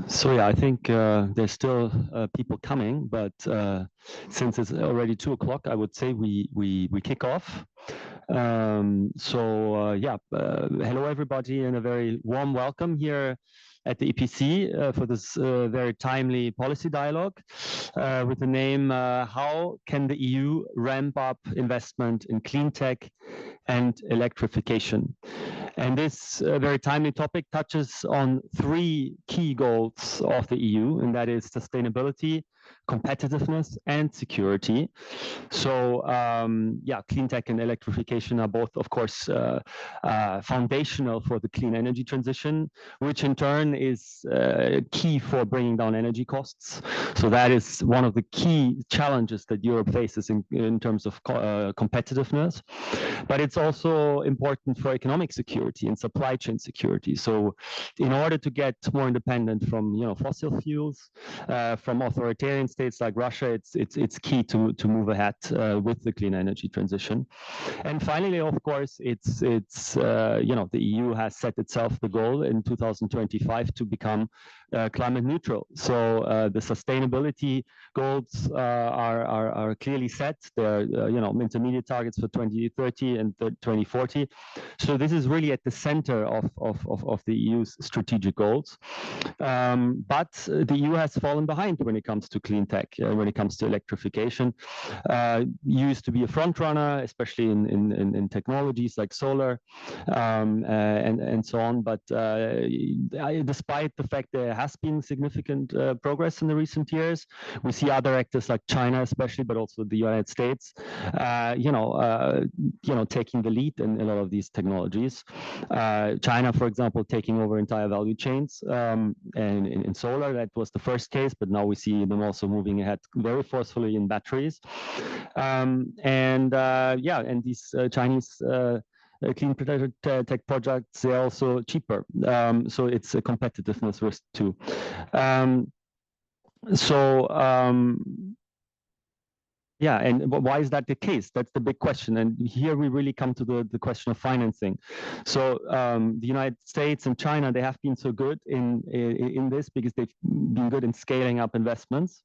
So yeah, I think there's still people coming, but since it's already 2 o'clock, I would say we kick off. Hello everybody, and a very warm welcome here at the EPC for this very timely policy dialogue with the name "How can the EU ramp up investment in clean tech and electrification?" And this very timely topic touches on three key goals of the EU, and that is sustainability, competitiveness, and security. So clean tech and electrification are both, of course, foundational for the clean energy transition, which in turn is key for bringing down energy costs. So that is one of the key challenges that Europe faces in terms of competitiveness. But it's also important for economic security and supply chain security. So in order to get more independent from fossil fuels, from authoritarian states like Russia, it's key to move ahead with the clean energy transition. And finally, of course, the EU has set itself the goal in 2025 to become climate neutral. So the sustainability goals are clearly set. There are intermediate targets for 2030 and 2040. So this is really at the center of the EU's strategic goals. But the EU has fallen behind when it comes to clean tech, when it comes to electrification. Used to be a front runner, especially in technologies like solar and so on. But despite the fact there has been significant progress in the recent years, we see other actors like China, especially, but also the United States, taking the lead in a lot of these technologies. China, for example, taking over entire value chains, and in solar, that was the first case, but now we see them also moving ahead very forcefully in batteries. And these Chinese clean tech projects, they're also cheaper. So it's a competitiveness risk too. And why is that the case? That's the big question. And here we really come to the question of financing. So the United States and China, they have been so good in this because they've been good in scaling up investments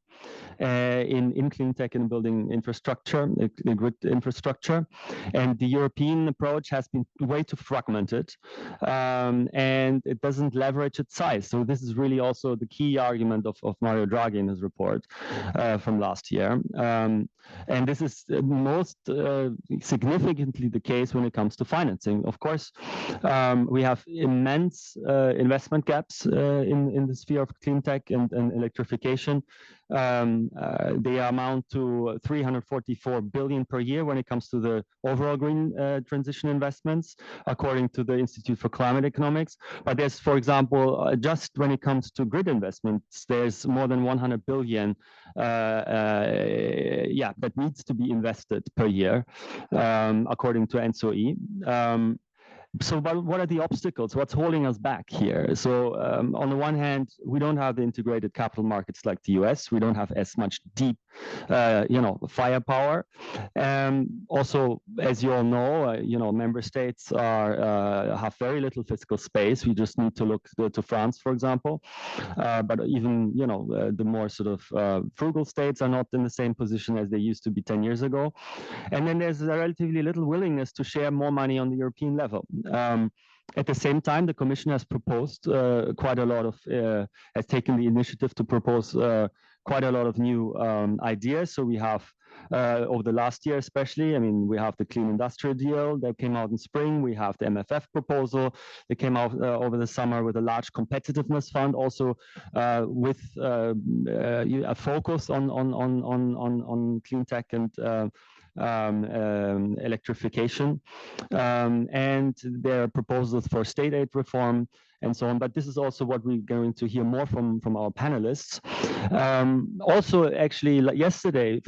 in clean tech and building infrastructure, grid infrastructure. And the European approach has been way too fragmented, and it doesn't leverage its size. So this is really also the key argument of Mario Draghi in his report from last year. And this is most significantly the case when it comes to financing. Of course, we have immense investment gaps in the sphere of clean tech and electrification. They amount to 344 billion per year when it comes to the overall green transition investments, according to the Institute for Climate Economics. But there's, for example, just when it comes to grid investments, there's more than 100 billion that needs to be invested per year, according to ETSO-E. So what are the obstacles? What's holding us back here? So on the one hand, we don't have the integrated capital markets like the US. We don't have as much deep, firepower. Also, as you all know, member states have very little fiscal space. We just need to look to France, for example. But even, the more sort of frugal states are not in the same position as they used to be 10 years ago. And then there's a relatively little willingness to share more money on the European level. At the same time, the Commission has proposed quite a lot of, has taken the initiative to propose quite a lot of new ideas. So we have, over the last year especially, we have the Clean Industrial Deal that came out in spring. We have the MFF proposal that came out over the summer with a large competitiveness fund, also with a focus on clean tech and electrification, and there are proposals for state aid reform and so on. But this is also what we're going to hear more from our panelists. Also, actually, yesterday,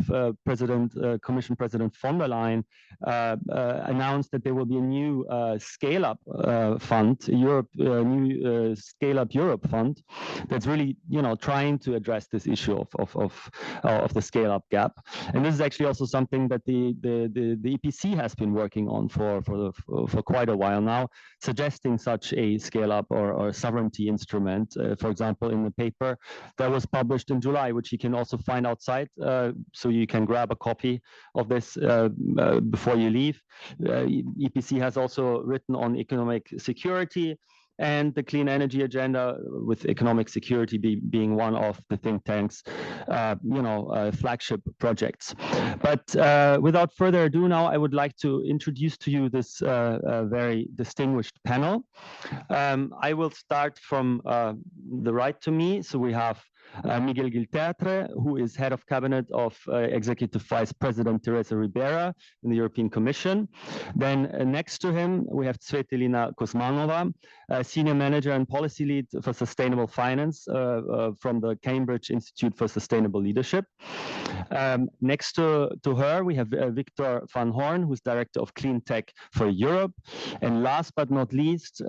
Commission President von der Leyen announced that there will be a new scale-up fund, new Scale-up Europe fund, that's really, trying to address this issue of the scale-up gap. And this is actually also something that the EPC has been working on for quite a while now, suggesting such a scale-up or sovereignty instrument. For example, in the paper that was published in July, which you can also find outside, so you can grab a copy of this before you leave. EPC has also written on economic security and the clean energy agenda, with economic security being one of the think tank's, flagship projects. But without further ado, now I would like to introduce to you this very distinguished panel. I will start from the right to me. So we have Miguel Tertre, who is head of cabinet of Executive Vice President Teresa Ribera in the European Commission. Then next to him, we have Tsvetelina Kuzmanova, senior manager and policy lead for sustainable finance from the Cambridge Institute for Sustainable Leadership. Next to her, we have Victor van Hoorn, who's director of Cleantech for Europe. And last but not least,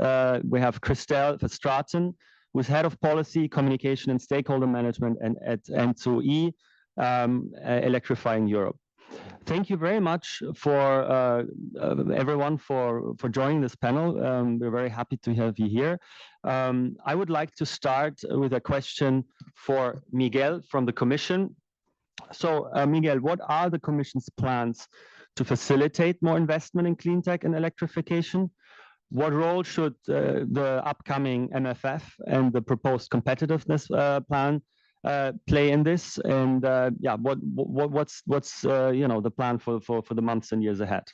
we have Christelle Verstraeten, who's head of policy, communication, and stakeholder management and at ETSO-E, Electrifying Europe. Thank you very much for everyone for joining this panel. We're very happy to have you here. I would like to start with a question for Miguel from the Commission. So, Miguel, what are the Commission's plans to facilitate more investment in clean tech and electrification? What role should the upcoming MFF and the proposed competitiveness plan play in this? And what's the plan for the months and years ahead?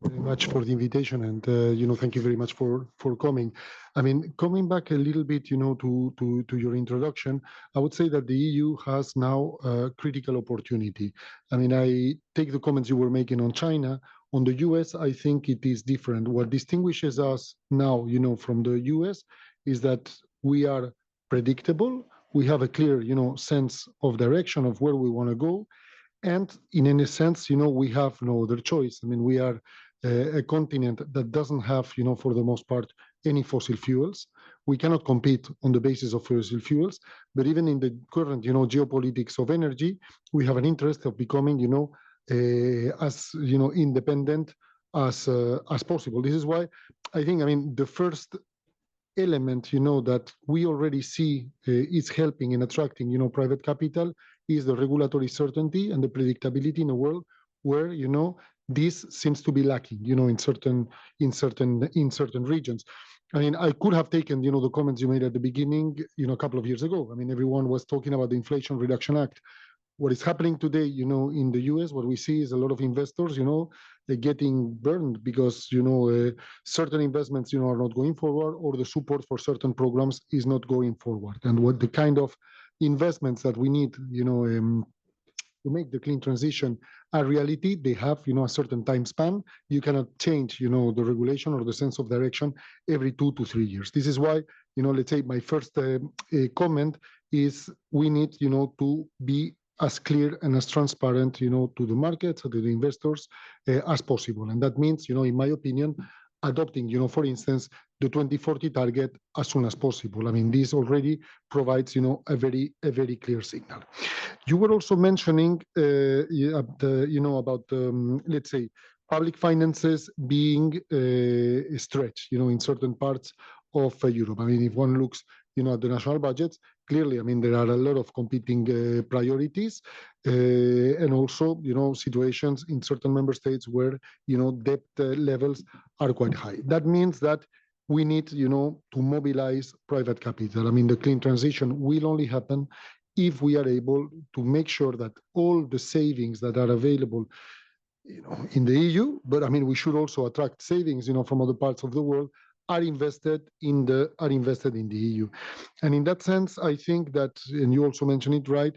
Very much for the invitation, and thank you very much for coming. I mean, coming back a little bit, to your introduction, I would say that the EU has now a critical opportunity. I mean, I take the comments you were making on China. On the US, I think it is different. What distinguishes us now, from the US is that we are predictable. We have a clear, sense of direction of where we want to go. And in any sense, we have no other choice. I mean, we are a continent that doesn't have, for the most part, any fossil fuels. We cannot compete on the basis of fossil fuels. But even in the current, geopolitics of energy, we have an interest of becoming, as independent as possible. This is why I think, the first element, that we already see is helping in attracting, private capital is the regulatory certainty and the predictability in a world where, this seems to be lacking, in certain regions. I mean, I could have taken, the comments you made at the beginning, a couple of years ago. I mean, everyone was talking about the Inflation Reduction Act. What is happening today, in the US, what we see is a lot of investors, they're getting burned because, certain investments, are not going forward, or the support for certain programs is not going forward. And what the kind of investments that we need, to make the clean transition a reality, they have, a certain time span. You cannot change, the regulation or the sense of direction every 2 to 3 years. This is why, let's say my first comment is we need, to be as clear and as transparent, to the markets, to the investors as possible. And that means, in my opinion, adopting, for instance, the 2040 target as soon as possible. I mean, this already provides, a very clear signal. You were also mentioning, about, let's say, public finances being stretched, in certain parts of Europe. I mean, if one looks, at the national budgets, clearly, I mean, there are a lot of competing priorities, and also, situations in certain member states where, debt levels are quite high. That means that we need, to mobilize private capital. I mean, the clean transition will only happen if we are able to make sure that all the savings that are available, in the EU, but I mean, we should also attract savings, from other parts of the world, are invested in the EU. And in that sense, I think that, and you also mentioned it, right,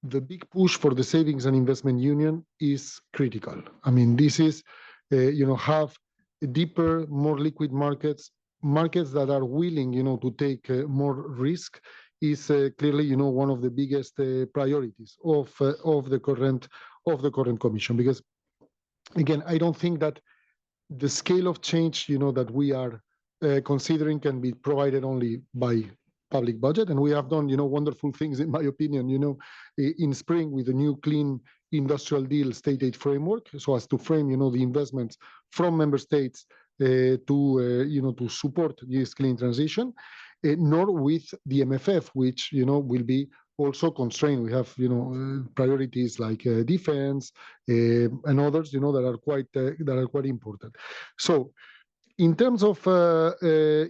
the big push for the Savings and Investment Union is critical. I mean, this is, have deeper, more liquid markets that are willing, to take more risk is clearly, one of the biggest priorities of the current Commission. Because, again, I don't think that the scale of change, that we are considering can be provided only by public budget. And we have done, wonderful things, in my opinion, in spring with the new Clean Industrial Deal State Aid Framework, so as to frame, the investments from member states to support this clean transition, nor with the MFF, which will be also constrained. We have priorities like defense and others that are quite important. So in terms of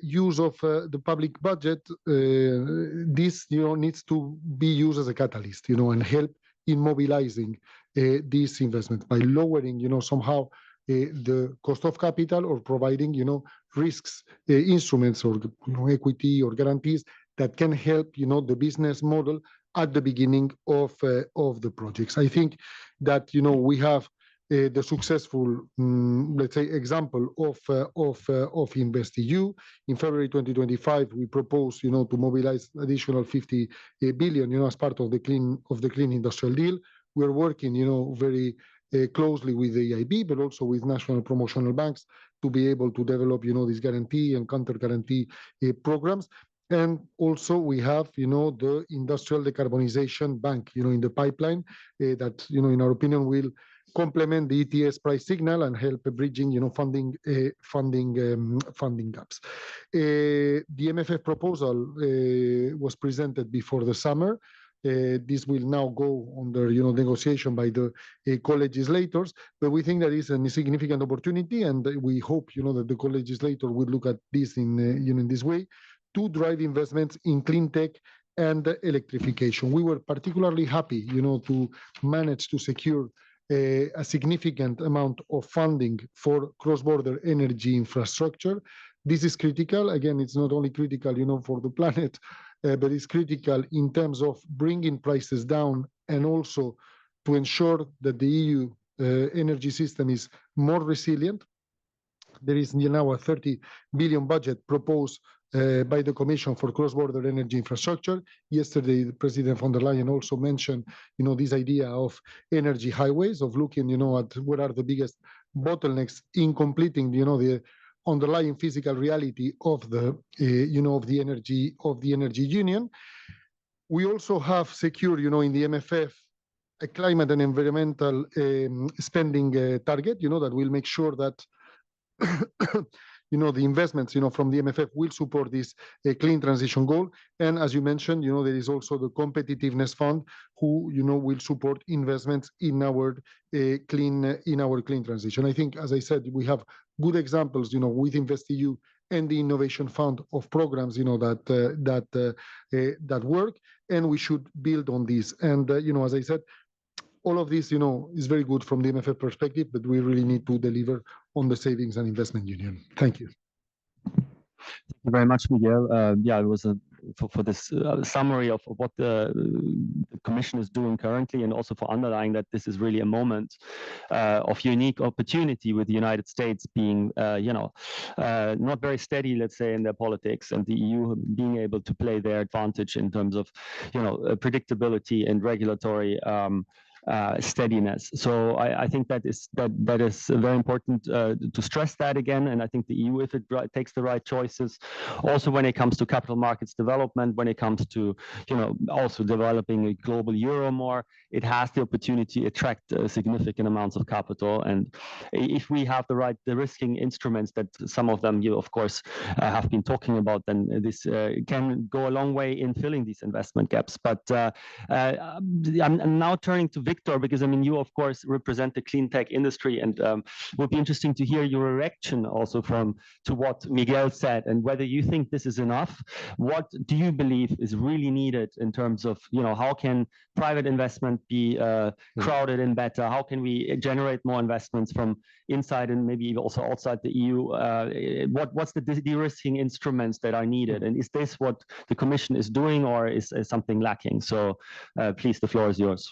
use of the public budget, this needs to be used as a catalyst, and help in mobilizing these investments by lowering, somehow the cost of capital, or providing, risks instruments, or equity or guarantees that can help, the business model at the beginning of the projects. I think that we have the successful, let's say, example of InvestEU. In February 2025, we proposed, to mobilize additional 50 billion, as part of the clean industrial deal. We're working, very closely with the EIB, but also with national promotional banks, to be able to develop, this guarantee and counter guarantee programs. And also we have, the industrial decarbonization bank, in the pipeline, that, in our opinion, will complement the ETS price signal and help bridging, funding gaps. The MFF proposal was presented before the summer. This will now go under, negotiation by the co-legislators, but we think that is a significant opportunity, and we hope, that the co-legislator will look at this in, in this way, to drive investments in clean tech and electrification. We were particularly happy, to manage to secure a significant amount of funding for cross-border energy infrastructure. This is critical. Again, it's not only critical, for the planet, but it's critical in terms of bringing prices down, and also to ensure that the EU energy system is more resilient. There is now a 30 billion budget proposed by the Commission for cross-border energy infrastructure. Yesterday, President von der Leyen also mentioned, this idea of energy highways, of looking, at what are the biggest bottlenecks in completing, the underlying physical reality of the, of the energy union. We also have secured, in the MFF, a climate and environmental spending target, that will make sure that the investments, from the MFF will support this clean transition goal. And as you mentioned, there is also the Competitiveness Fund, who, will support investments in our clean transition. I think, as I said, we have good examples, with InvestEU and the Innovation Fund, of programs, that work, and we should build on this. And, as I said, all of this, is very good from the MFF perspective, but we really need to deliver on the Savings and Investment Union. Thank you. Thank you very much, Miguel. Yeah, it was for this summary of what the Commission is doing currently, and also for underlying that this is really a moment of unique opportunity, with the United States being, not very steady, let's say, in their politics, and the EU being able to play their advantage in terms of, predictability and regulatory steadiness. So I think that is very important to stress that again. And I think the EU, if it takes the right choices, also when it comes to capital markets development, when it comes to also developing a global euro more, it has the opportunity to attract significant amounts of capital. And if we have the risking instruments that some of them you of course have been talking about, then this can go a long way in filling these investment gaps. But I'm now turning to Victor, because you of course represent the clean tech industry, and would be interesting to hear your reaction also to what Miguel said, and whether you think this is enough. What do you believe is really needed in terms of how can private investment be crowded in better? How can we generate more investments from inside and maybe also outside the EU? What's the de-risking instruments that are needed, and is this what the Commission is doing, or is something lacking? So please, the floor is yours.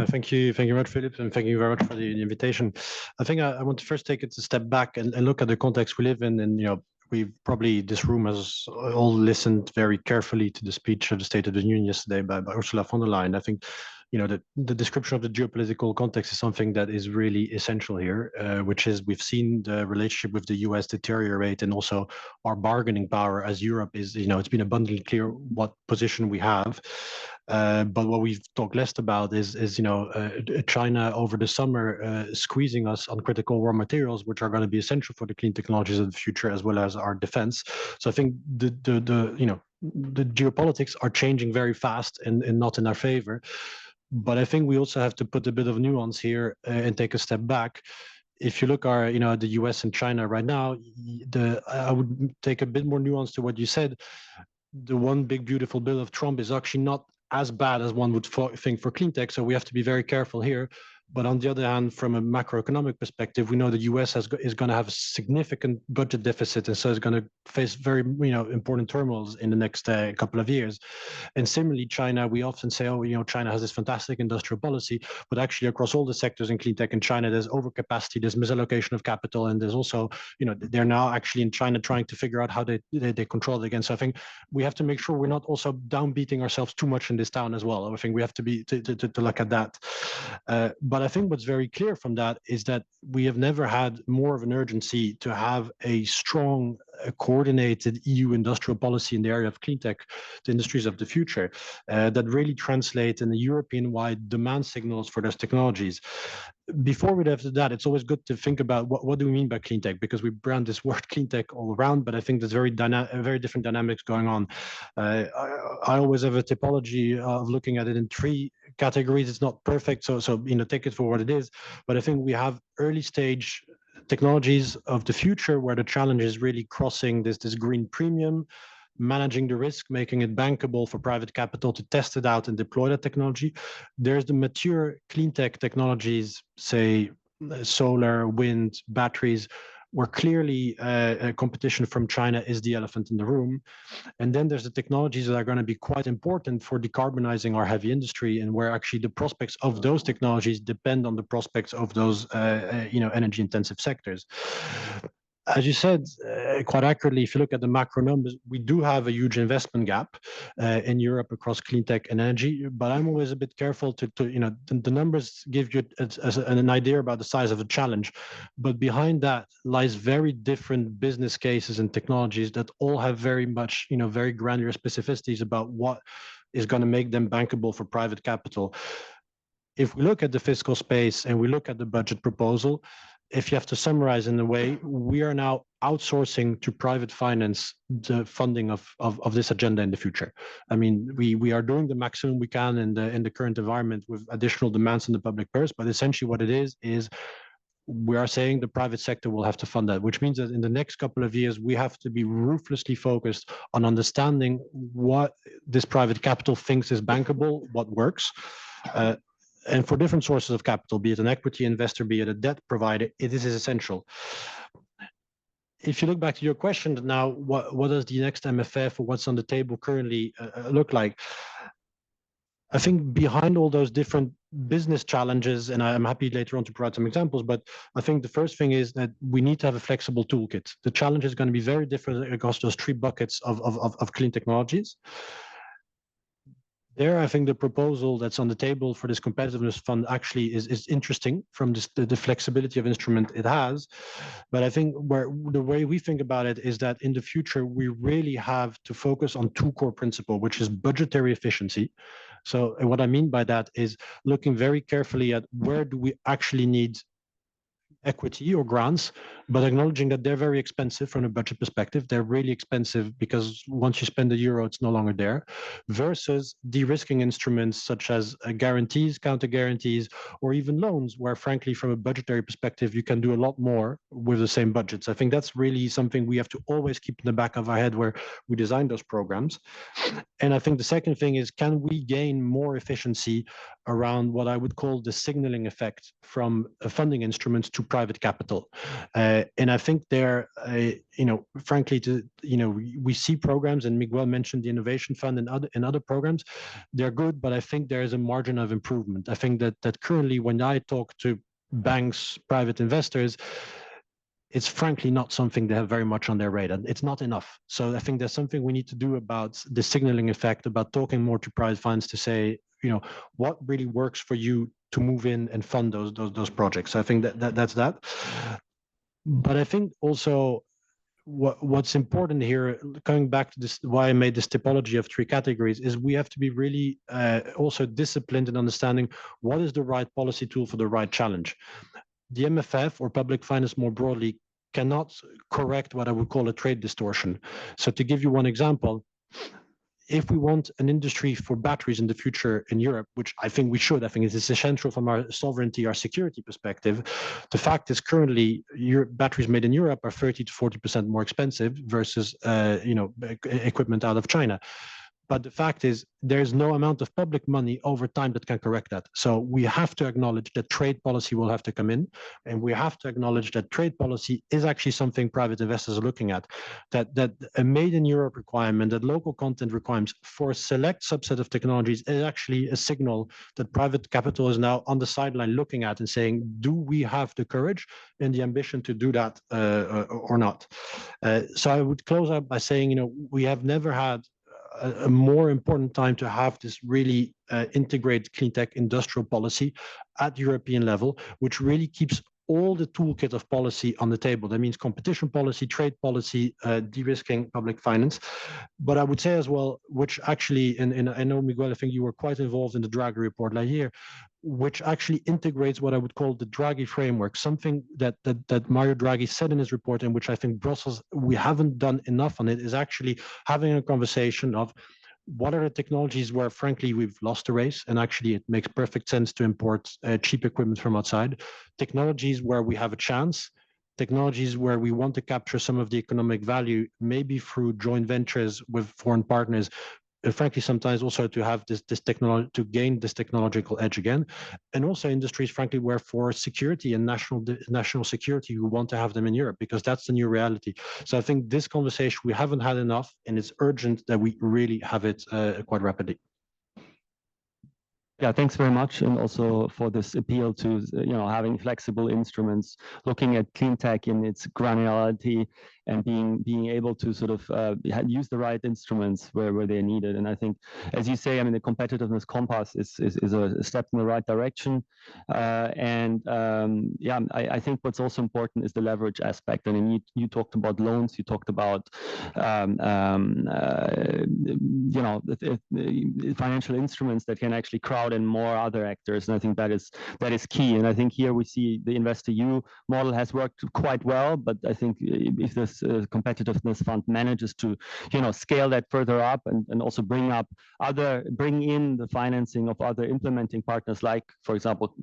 Thank you very much, Philipp, and thank you very much for the invitation. I think I want to first take it a step back and look at the context we live in. And we've probably, this room has all listened very carefully to the speech of the State of the Union yesterday by Ursula von der Leyen. I think the description of the geopolitical context is something that is really essential here, which is we've seen the relationship with the US deteriorate, and also our bargaining power as Europe is, it's been abundantly clear what position we have. But what we've talked less about is China over the summer squeezing us on critical raw materials, which are going to be essential for the clean technologies of the future, as well as our defense. So I think the geopolitics are changing very fast and not in our favor. But I think we also have to put a bit of nuance here and take a step back. If you look at the US and China right now, I would take a bit more nuance to what you said. The one big beautiful bill of Trump is actually not as bad as one would think for clean tech. So we have to be very careful here. But on the other hand, from a macroeconomic perspective, we know the US is going to have a significant budget deficit, and so it's going to face very important turmoils in the next couple of years. And similarly, China, we often say, China has this fantastic industrial policy, but actually across all the sectors in clean tech in China, there's overcapacity, there's misallocation of capital, and there's also, they're now actually in China trying to figure out how they control it again. So I think we have to make sure we're not also downbeating ourselves too much in this town as well. I think we have to be to look at that. But I think what's very clear from that is that we have never had more of an urgency to have a strong, coordinated EU industrial policy in the area of clean tech, the industries of the future, that really translate in the European-wide demand signals for those technologies. Before we dive to that, it's always good to think about what do we mean by clean tech, because we brand this word clean tech all around, but I think there's very different dynamics going on. I always have a typology of looking at it in three categories. It's not perfect, so take it for what it is. But I think we have early stage technologies of the future where the challenge is really crossing this green premium, managing the risk, making it bankable for private capital to test it out and deploy that technology. There's the mature clean tech technologies, say solar, wind, batteries, where clearly competition from China is the elephant in the room. And then there's the technologies that are going to be quite important for decarbonizing our heavy industry, and where actually the prospects of those technologies depend on the prospects of those energy intensive sectors. As you said, quite accurately, if you look at the macro numbers, we do have a huge investment gap in Europe across clean tech and energy. But I'm always a bit careful the numbers give you an idea about the size of the challenge. But behind that lies very different business cases and technologies that all have very much, very granular specificities about what is going to make them bankable for private capital. If we look at the fiscal space and we look at the budget proposal, if you have to summarize in a way, we are now outsourcing to private finance the funding of this agenda in the future. I mean, we are doing the maximum we can in the current environment with additional demands on the public purse, but essentially what it is we are saying the private sector will have to fund that, which means that in the next couple of years, we have to be ruthlessly focused on understanding what this private capital thinks is bankable, what works. And for different sources of capital, be it an equity investor, be it a debt provider, it is essential. If you look back to your question now, what does the next MFF or what's on the table currently look like? I think behind all those different business challenges, and I'm happy later on to provide some examples, but I think the first thing is that we need to have a flexible toolkit. The challenge is going to be very different across those three buckets of clean technologies. There, I think the proposal that's on the table for this competitiveness fund actually is interesting from the flexibility of instrument it has. But I think the way we think about it is that in the future, we really have to focus on two core principles, which is budgetary efficiency. So what I mean by that is looking very carefully at where do we actually need equity or grants, but acknowledging that they're very expensive from a budget perspective. They're really expensive because once you spend €1, it's no longer there, versus de-risking instruments such as guarantees, counter guarantees, or even loans, where frankly, from a budgetary perspective, you can do a lot more with the same budgets. I think that's really something we have to always keep in the back of our head where we design those programs. And I think the second thing is, can we gain more efficiency around what I would call the signaling effect from funding instruments to private capital? And I think there, frankly, we see programs, and Miguel mentioned the Innovation Fund and other programs. They're good, but I think there is a margin of improvement. I think that currently, when I talk to banks, private investors, it's frankly not something they have very much on their radar. It's not enough. So I think there's something we need to do about the signaling effect, about talking more to private funds to say, what really works for you to move in and fund those projects. So I think that's that. But I think also what's important here, coming back to this, why I made this typology of 3 categories, is we have to be really also disciplined in understanding what is the right policy tool for the right challenge. The MFF, or public finance more broadly, cannot correct what I would call a trade distortion. So to give you one example, if we want an industry for batteries in the future in Europe, which I think we should, I think it is essential from our sovereignty, our security perspective. The fact is currently batteries made in Europe are 30 to 40% more expensive versus equipment out of China. But the fact is, there's no amount of public money over time that can correct that. So we have to acknowledge that trade policy will have to come in, and we have to acknowledge that trade policy is actually something private investors are looking at. That a made in Europe requirement, that local content requirements for a select subset of technologies is actually a signal that private capital is now on the sideline looking at and saying, do we have the courage and the ambition to do that or not? So I would close out by saying, we have never had a more important time to have this really integrated clean tech industrial policy at European level, which really keeps all the toolkit of policy on the table. That means competition policy, trade policy, de-risking public finance. But I would say as well, which actually, and I know, Miguel, I think you were quite involved in the Draghi report last year, which actually integrates what I would call the Draghi framework, something that Mario Draghi said in his report, and which I think Brussels, we haven't done enough on it, is actually having a conversation of what are the technologies where, frankly, we've lost the race, and actually it makes perfect sense to import cheap equipment from outside, technologies where we have a chance, technologies where we want to capture some of the economic value, maybe through joint ventures with foreign partners, frankly, sometimes also to have this technology, to gain this technological edge again, and also industries, frankly, where for security and national security, we want to have them in Europe, because that's the new reality. So I think this conversation we haven't had enough, and it's urgent that we really have it quite rapidly. Yeah, thanks very much, and also for this appeal to having flexible instruments, looking at clean tech in its granularity, and being able to sort of use the right instruments where they're needed. And I think, as you say, I mean, the competitiveness compass is a step in the right direction. I think what's also important is the leverage aspect. I mean, you talked about loans, you talked about financial instruments that can actually crowd in more other actors, and I think that is key. And I think here we see the InvestEU model has worked quite well, but I think if this Competitiveness Fund manages to scale that further up and also bring in the financing of other implementing partners, like, for example,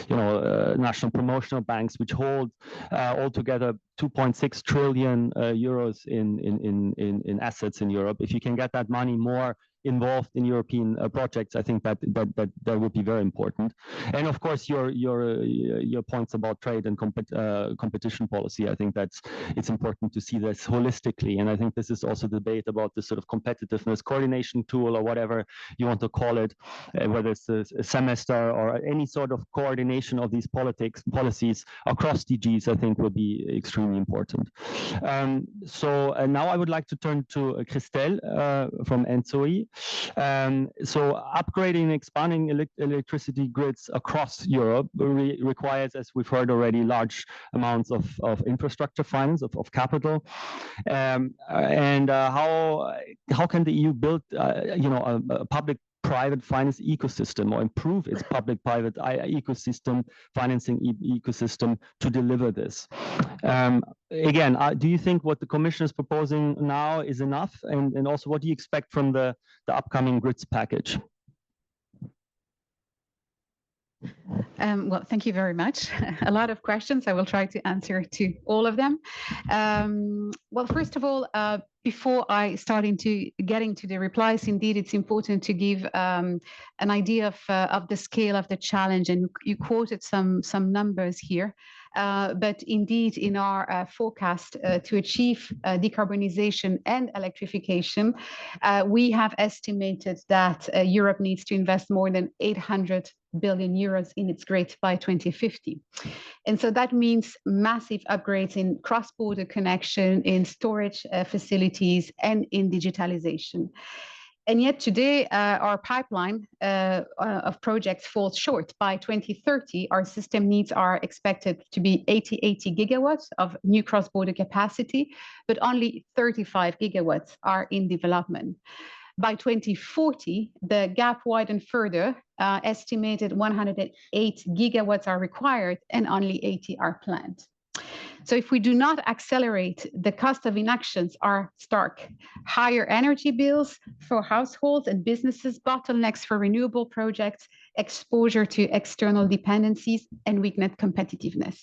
national promotional banks, which hold altogether 2.6 trillion euros in assets in Europe. If you can get that money more involved in European projects, I think that would be very important. And of course, your points about trade and competition policy, I think it's important to see this holistically. And I think this is also the debate about this sort of competitiveness coordination tool, or whatever you want to call it, whether it's a semester or any sort of coordination of these policies across DGs, I think will be extremely important. So now I would like to turn to Christelle from ETSO-E. So upgrading and expanding electricity grids across Europe requires, as we've heard already, large amounts of infrastructure finance, of capital. And how can the EU build a public-private finance ecosystem, or improve its public-private ecosystem, financing ecosystem, to deliver this? Again, do you think what the Commission is proposing now is enough? And also, what do you expect from the upcoming grids package? Well, thank you very much. A lot of questions. I will try to answer to all of them. Well, first of all, before I start getting to the replies, indeed, it's important to give an idea of the scale of the challenge. And you quoted some numbers here. But indeed, in our forecast to achieve decarbonization and electrification, we have estimated that Europe needs to invest more than 800 billion euros in its grid by 2050. And so that means massive upgrades in cross-border connection, in storage facilities, and in digitalization. And yet today, our pipeline of projects falls short. By 2030, our system needs are expected to be 80 gigawatts of new cross-border capacity, but only 35 gigawatts are in development. By 2040, the gap widened further, estimated 108 gigawatts are required and only 80 are planned. So if we do not accelerate, the cost of inactions are stark. Higher energy bills for households and businesses, bottlenecks for renewable projects, exposure to external dependencies, and weakened competitiveness.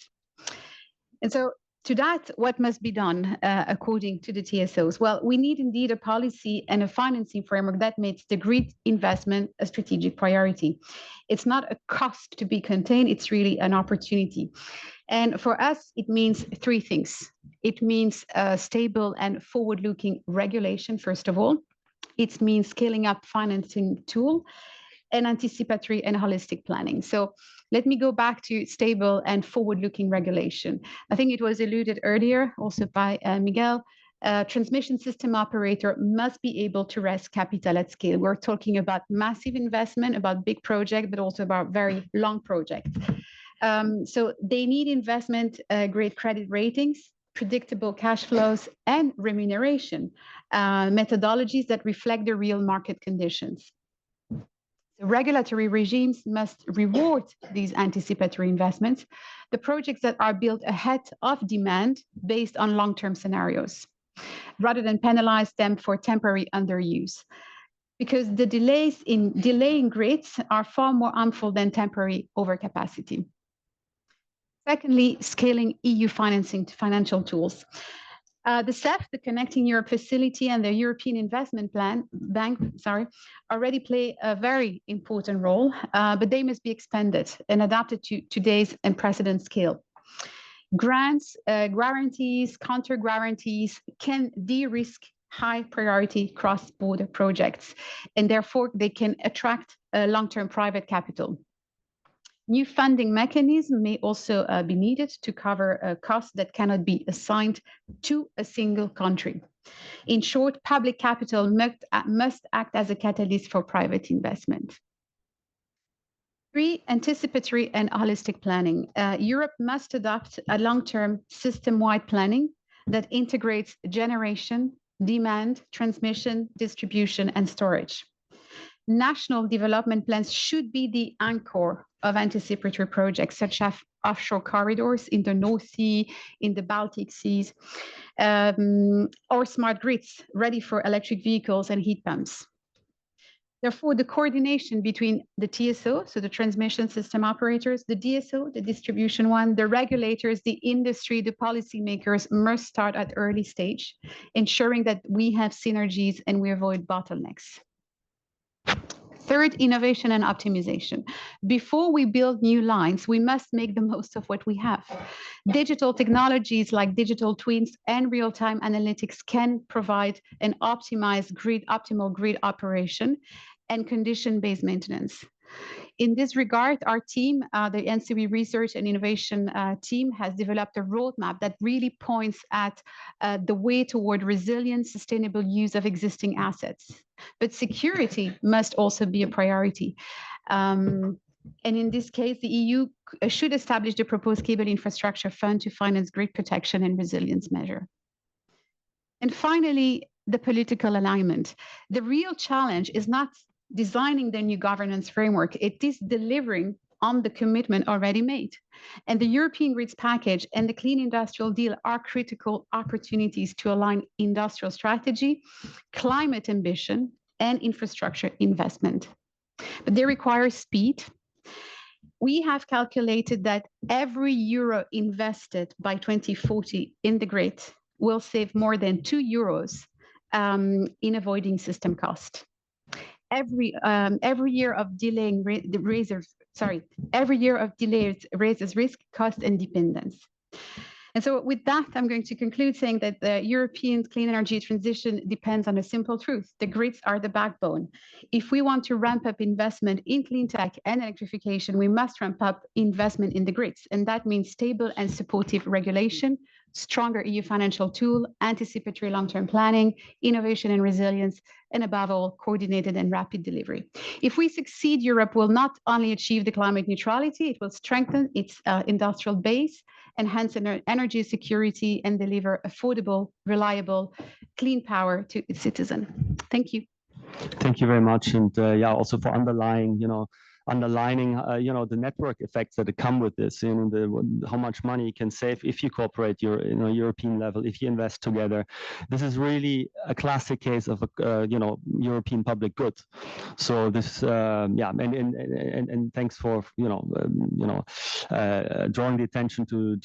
And so to that, what must be done according to the TSOs? Well, we need indeed a policy and a financing framework that makes the grid investment a strategic priority. It's not a cost to be contained, it's really an opportunity. And for us, it means three things. It means stable and forward-looking regulation, first of all. It means scaling up financing tool and anticipatory and holistic planning. So let me go back to stable and forward-looking regulation. I think it was alluded earlier also by Miguel. Transmission system operator must be able to raise capital at scale. We're talking about massive investment, about big projects, but also about very long projects. So they need investment grade credit ratings, predictable cash flows, and remuneration methodologies that reflect the real market conditions. The regulatory regimes must reward these anticipatory investments, the projects that are built ahead of demand based on long-term scenarios, rather than penalize them for temporary underuse. Because the delays in delaying grids are far more harmful than temporary overcapacity. Secondly, scaling EU financing to financial tools. The CEF, the Connecting Europe Facility, and the European Investment Bank, already play a very important role, but they must be expanded and adapted to today's unprecedented scale. Grants, guarantees, counter guarantees can de-risk high priority cross-border projects, and therefore they can attract long-term private capital. New funding mechanisms may also be needed to cover costs that cannot be assigned to a single country. In short, public capital must act as a catalyst for private investment. Three, anticipatory and holistic planning. Europe must adopt a long-term system-wide planning that integrates generation, demand, transmission, distribution, and storage. National development plans should be the anchor of anticipatory projects, such as offshore corridors in the North Sea, in the Baltic Seas, or smart grids ready for electric vehicles and heat pumps. Therefore, the coordination between the TSO, so the transmission system operators, the DSO, the distribution one, the regulators, the industry, the policymakers must start at early stage, ensuring that we have synergies and we avoid bottlenecks. Third, innovation and optimization. Before we build new lines, we must make the most of what we have. Digital technologies like digital twins and real-time analytics can provide an optimal grid operation and condition-based maintenance. In this regard, our team, the NCW Research and Innovation team, has developed a roadmap that really points at the way toward resilient, sustainable use of existing assets. But security must also be a priority. And in this case, the EU should establish the proposed cable infrastructure fund to finance grid protection and resilience measure. And finally, the political alignment. The real challenge is not designing the new governance framework, it is delivering on the commitment already made. And the European Grids Package and the Clean Industrial Deal are critical opportunities to align industrial strategy, climate ambition, and infrastructure investment. But they require speed. We have calculated that every euro invested by 2040 in the grid will save more than 2 euros in avoiding system cost. Every year of delaying the every year of delays raises risk, cost, and dependence. And so with that, I'm going to conclude saying that the European clean energy transition depends on a simple truth. The grids are the backbone. If we want to ramp up investment in clean tech and electrification, we must ramp up investment in the grids. And that means stable and supportive regulation, stronger EU financial tool, anticipatory long-term planning, innovation and resilience, and above all, coordinated and rapid delivery. If we succeed, Europe will not only achieve the climate neutrality, it will strengthen its industrial base, enhance energy security, and deliver affordable, reliable, clean power to its citizens. Thank you. Thank you very much, and yeah, also for underlining, the network effects that come with this, how much money you can save if you cooperate European level, if you invest together. This is really a classic case of a European public good. So this, yeah, and thanks for drawing the attention to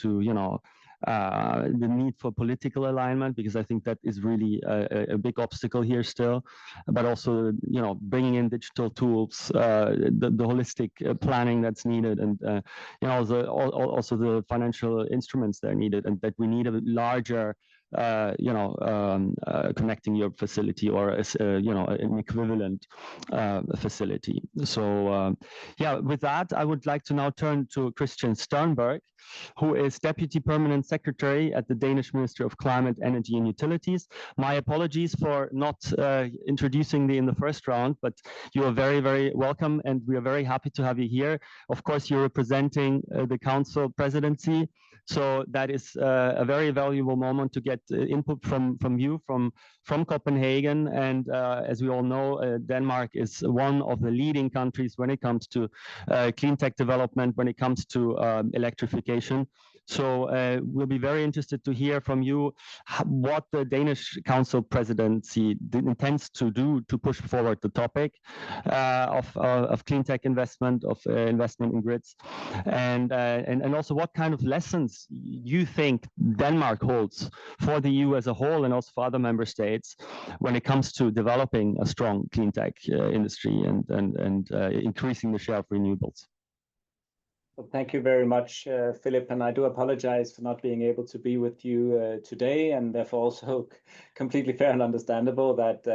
the need for political alignment, because I think that is really a big obstacle here still, but also bringing in digital tools, the holistic planning that's needed, and also the financial instruments that are needed, and that we need a larger Connecting Europe facility, or an equivalent facility. So yeah, with that, I would like to now turn to Christian Stenberg, who is Deputy Permanent Secretary at the Danish Ministry of Climate, Energy and Utilities. My apologies for not introducing you in the first round, but you are very, very welcome, and we are very happy to have you here. Of course, you're representing the Council Presidency, so that is a very valuable moment to get input from you, from Copenhagen. And as we all know, Denmark is one of the leading countries when it comes to clean tech development, when it comes to electrification. So we'll be very interested to hear from you what the Danish Council Presidency intends to do to push forward the topic of clean tech investment, of investment in grids, and also what kind of lessons you think Denmark holds for the EU as a whole, and also for other member states, when it comes to developing a strong clean tech industry and increasing the share of renewables. Well, thank you very much, Philipp, and I do apologize for not being able to be with you today, and therefore also completely fair and understandable that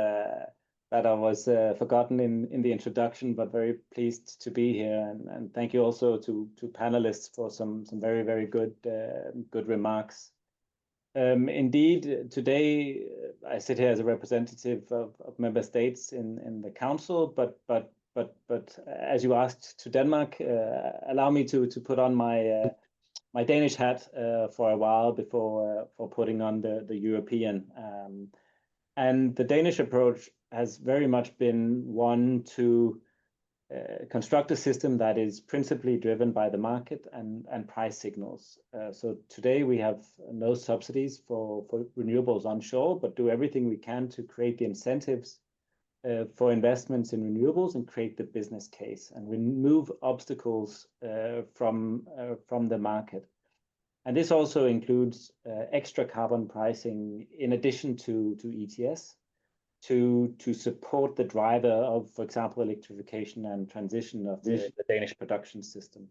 I was forgotten in the introduction, but very pleased to be here, and thank you also to panelists for some very, very good remarks. Indeed, today I sit here as a representative of member states in the council, but as you asked to Denmark, allow me to put on my Danish hat for a while before putting on the European. And the Danish approach has very much been one to construct a system that is principally driven by the market and price signals. So today we have no subsidies for renewables onshore, but do everything we can to create the incentives for investments in renewables and create the business case and remove obstacles from the market. And this also includes extra carbon pricing in addition to ETS to support the driver of, for example, electrification and transition of the Danish production system.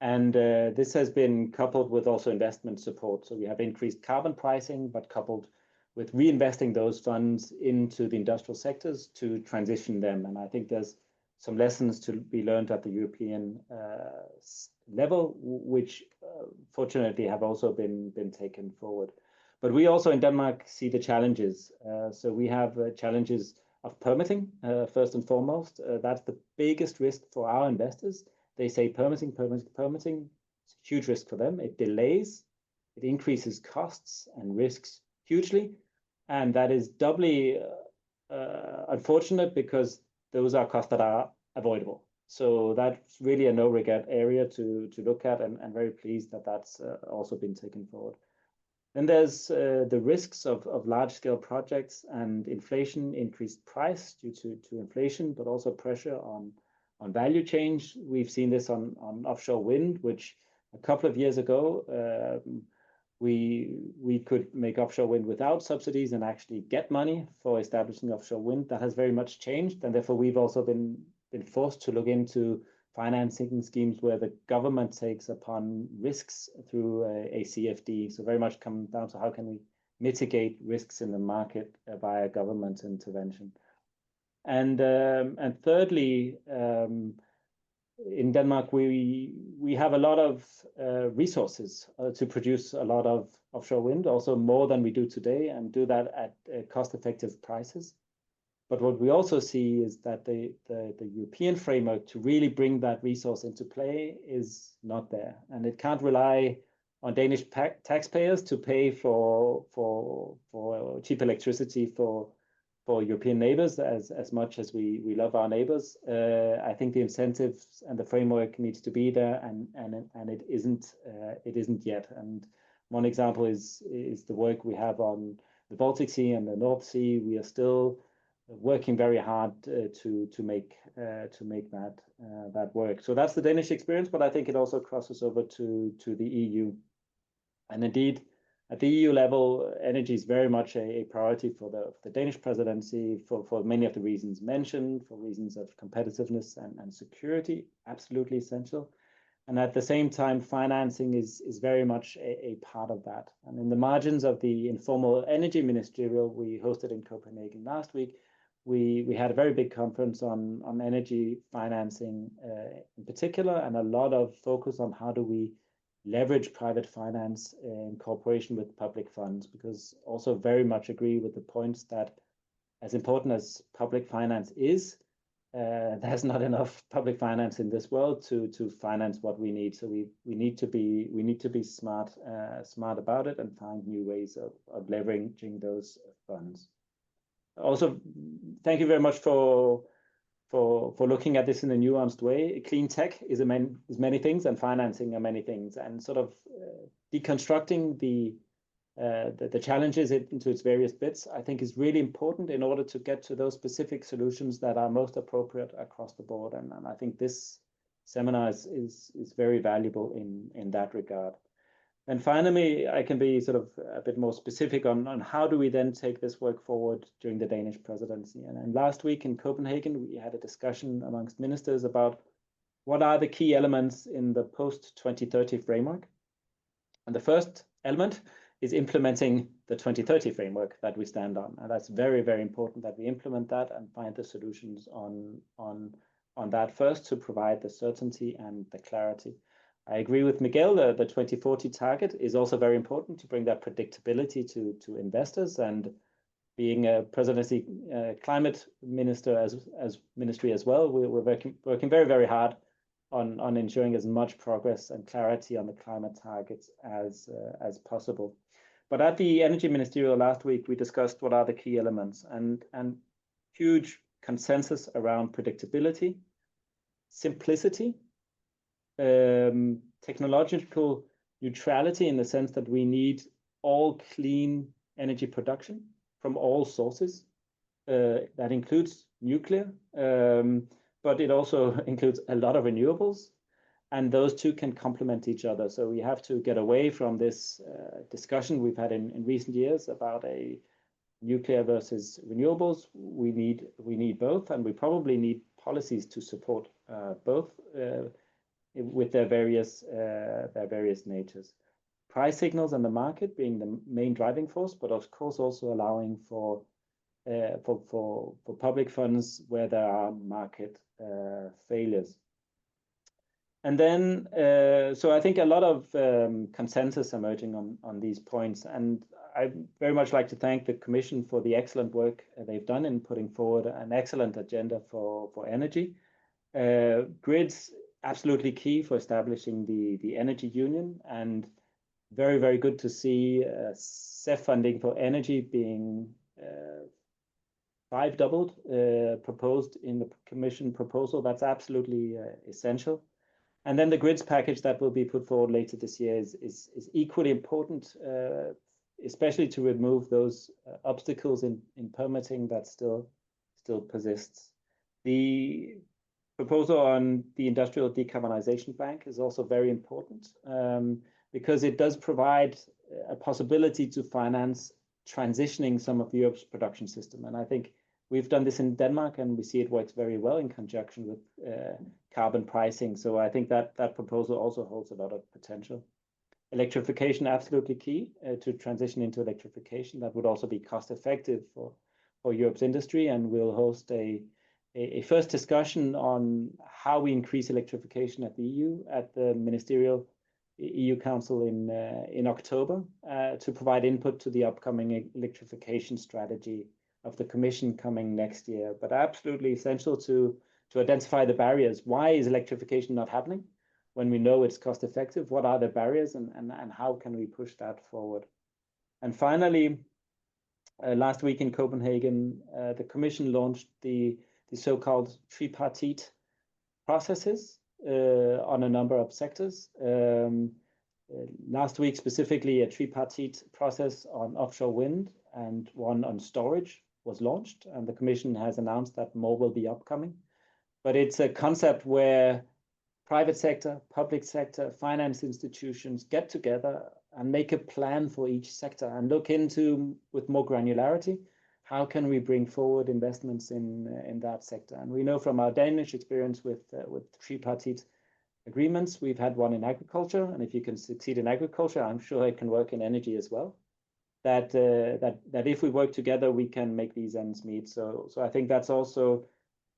And this has been coupled with also investment support. So we have increased carbon pricing, but coupled with reinvesting those funds into the industrial sectors to transition them. And I think there's some lessons to be learned at the European level, which fortunately have also been taken forward. But we also in Denmark see the challenges. So we have challenges of permitting, first and foremost. That's the biggest risk for our investors. They say permitting. It's a huge risk for them. It delays, it increases costs and risks hugely. And that is doubly unfortunate because those are costs that are avoidable. So that's really a no-regret area to look at, and very pleased that that's also been taken forward. Then there's the risks of large-scale projects and inflation, increased price due to inflation, but also pressure on value change. We've seen this on offshore wind, which a couple of years ago, we could make offshore wind without subsidies and actually get money for establishing offshore wind. That has very much changed, and therefore we've also been forced to look into financing schemes where the government takes upon risks through a CFD. So very much come down to how can we mitigate risks in the market via government intervention. And thirdly, in Denmark, we have a lot of resources to produce a lot of offshore wind, also more than we do today, and do that at cost-effective prices. But what we also see is that the European framework to really bring that resource into play is not there, and it can't rely on Danish taxpayers to pay for cheap electricity for European neighbors as much as we love our neighbors. I think the incentives and the framework needs to be there, and it isn't yet. And one example is the work we have on the Baltic Sea and the North Sea. We are still working very hard to make that work. So that's the Danish experience, but I think it also crosses over to the EU. And indeed, at the EU level, energy is very much a priority for the Danish presidency for many of the reasons mentioned, for reasons of competitiveness and security, absolutely essential. And at the same time, financing is very much a part of that. And in the margins of the informal energy ministerial we hosted in Copenhagen last week, we had a very big conference on energy financing in particular, and a lot of focus on how do we leverage private finance in cooperation with public funds, because also very much agree with the points that as important as public finance is, there's not enough public finance in this world to finance what we need. So we need to be smart about it and find new ways of leveraging those funds. Also, thank you very much for looking at this in a nuanced way. Clean tech is many things, and financing are many things, and sort of deconstructing the challenges into its various bits, I think, is really important in order to get to those specific solutions that are most appropriate across the board. And I think this seminar is very valuable in that regard. And finally, I can be sort of a bit more specific on how do we then take this work forward during the Danish presidency. And last week in Copenhagen, we had a discussion amongst ministers about what are the key elements in the post-2030 framework. And the first element is implementing the 2030 framework that we stand on. And that's very, very important that we implement that and find the solutions on that first to provide the certainty and the clarity. I agree with Miguel, the 2040 target is also very important to bring that predictability to investors, and being a presidency climate minister as ministry as well, we're working very, very hard on ensuring as much progress and clarity on the climate targets as possible. But at the energy ministerial last week, we discussed what are the key elements, and huge consensus around predictability, simplicity, technological neutrality in the sense that we need all clean energy production from all sources. That includes nuclear, but it also includes a lot of renewables, and those two can complement each other. So we have to get away from this discussion we've had in recent years about a nuclear versus renewables. We need both, and we probably need policies to support both with their various natures. Price signals and the market being the main driving force, but of course also allowing for public funds where there are market failures. And then, so I think a lot of consensus emerging on these points, and I very much like to thank the Commission for the excellent work they've done in putting forward an excellent agenda for energy. Grids, absolutely key for establishing the energy union, and very, very good to see CEF funding for energy being 5-doubled proposed in the Commission proposal. That's absolutely essential. And then the grids package that will be put forward later this year is equally important, especially to remove those obstacles in permitting that still persists. The proposal on the Industrial Decarbonization Bank is also very important because it does provide a possibility to finance transitioning some of Europe's production system. And I think we've done this in Denmark, and we see it works very well in conjunction with carbon pricing. So I think that proposal also holds a lot of potential. Electrification, absolutely key to transition into electrification. That would also be cost effective for Europe's industry, and we'll host a first discussion on how we increase electrification at the EU at the Ministerial EU Council in October to provide input to the upcoming electrification strategy of the Commission coming next year. But absolutely essential to identify the barriers. Why is electrification not happening? When we know it's cost effective, what are the barriers and how can we push that forward? And finally, last week in Copenhagen, the Commission launched the so-called tripartite processes on a number of sectors. Last week, specifically, a tripartite process on offshore wind and one on storage was launched, and the Commission has announced that more will be upcoming. But it's a concept where private sector, public sector, finance institutions get together and make a plan for each sector and look into, with more granularity, how can we bring forward investments in that sector. And we know from our Danish experience with tripartite agreements, we've had one in agriculture, and if you can succeed in agriculture, I'm sure it can work in energy as well. That if we work together, we can make these ends meet. So I think that's also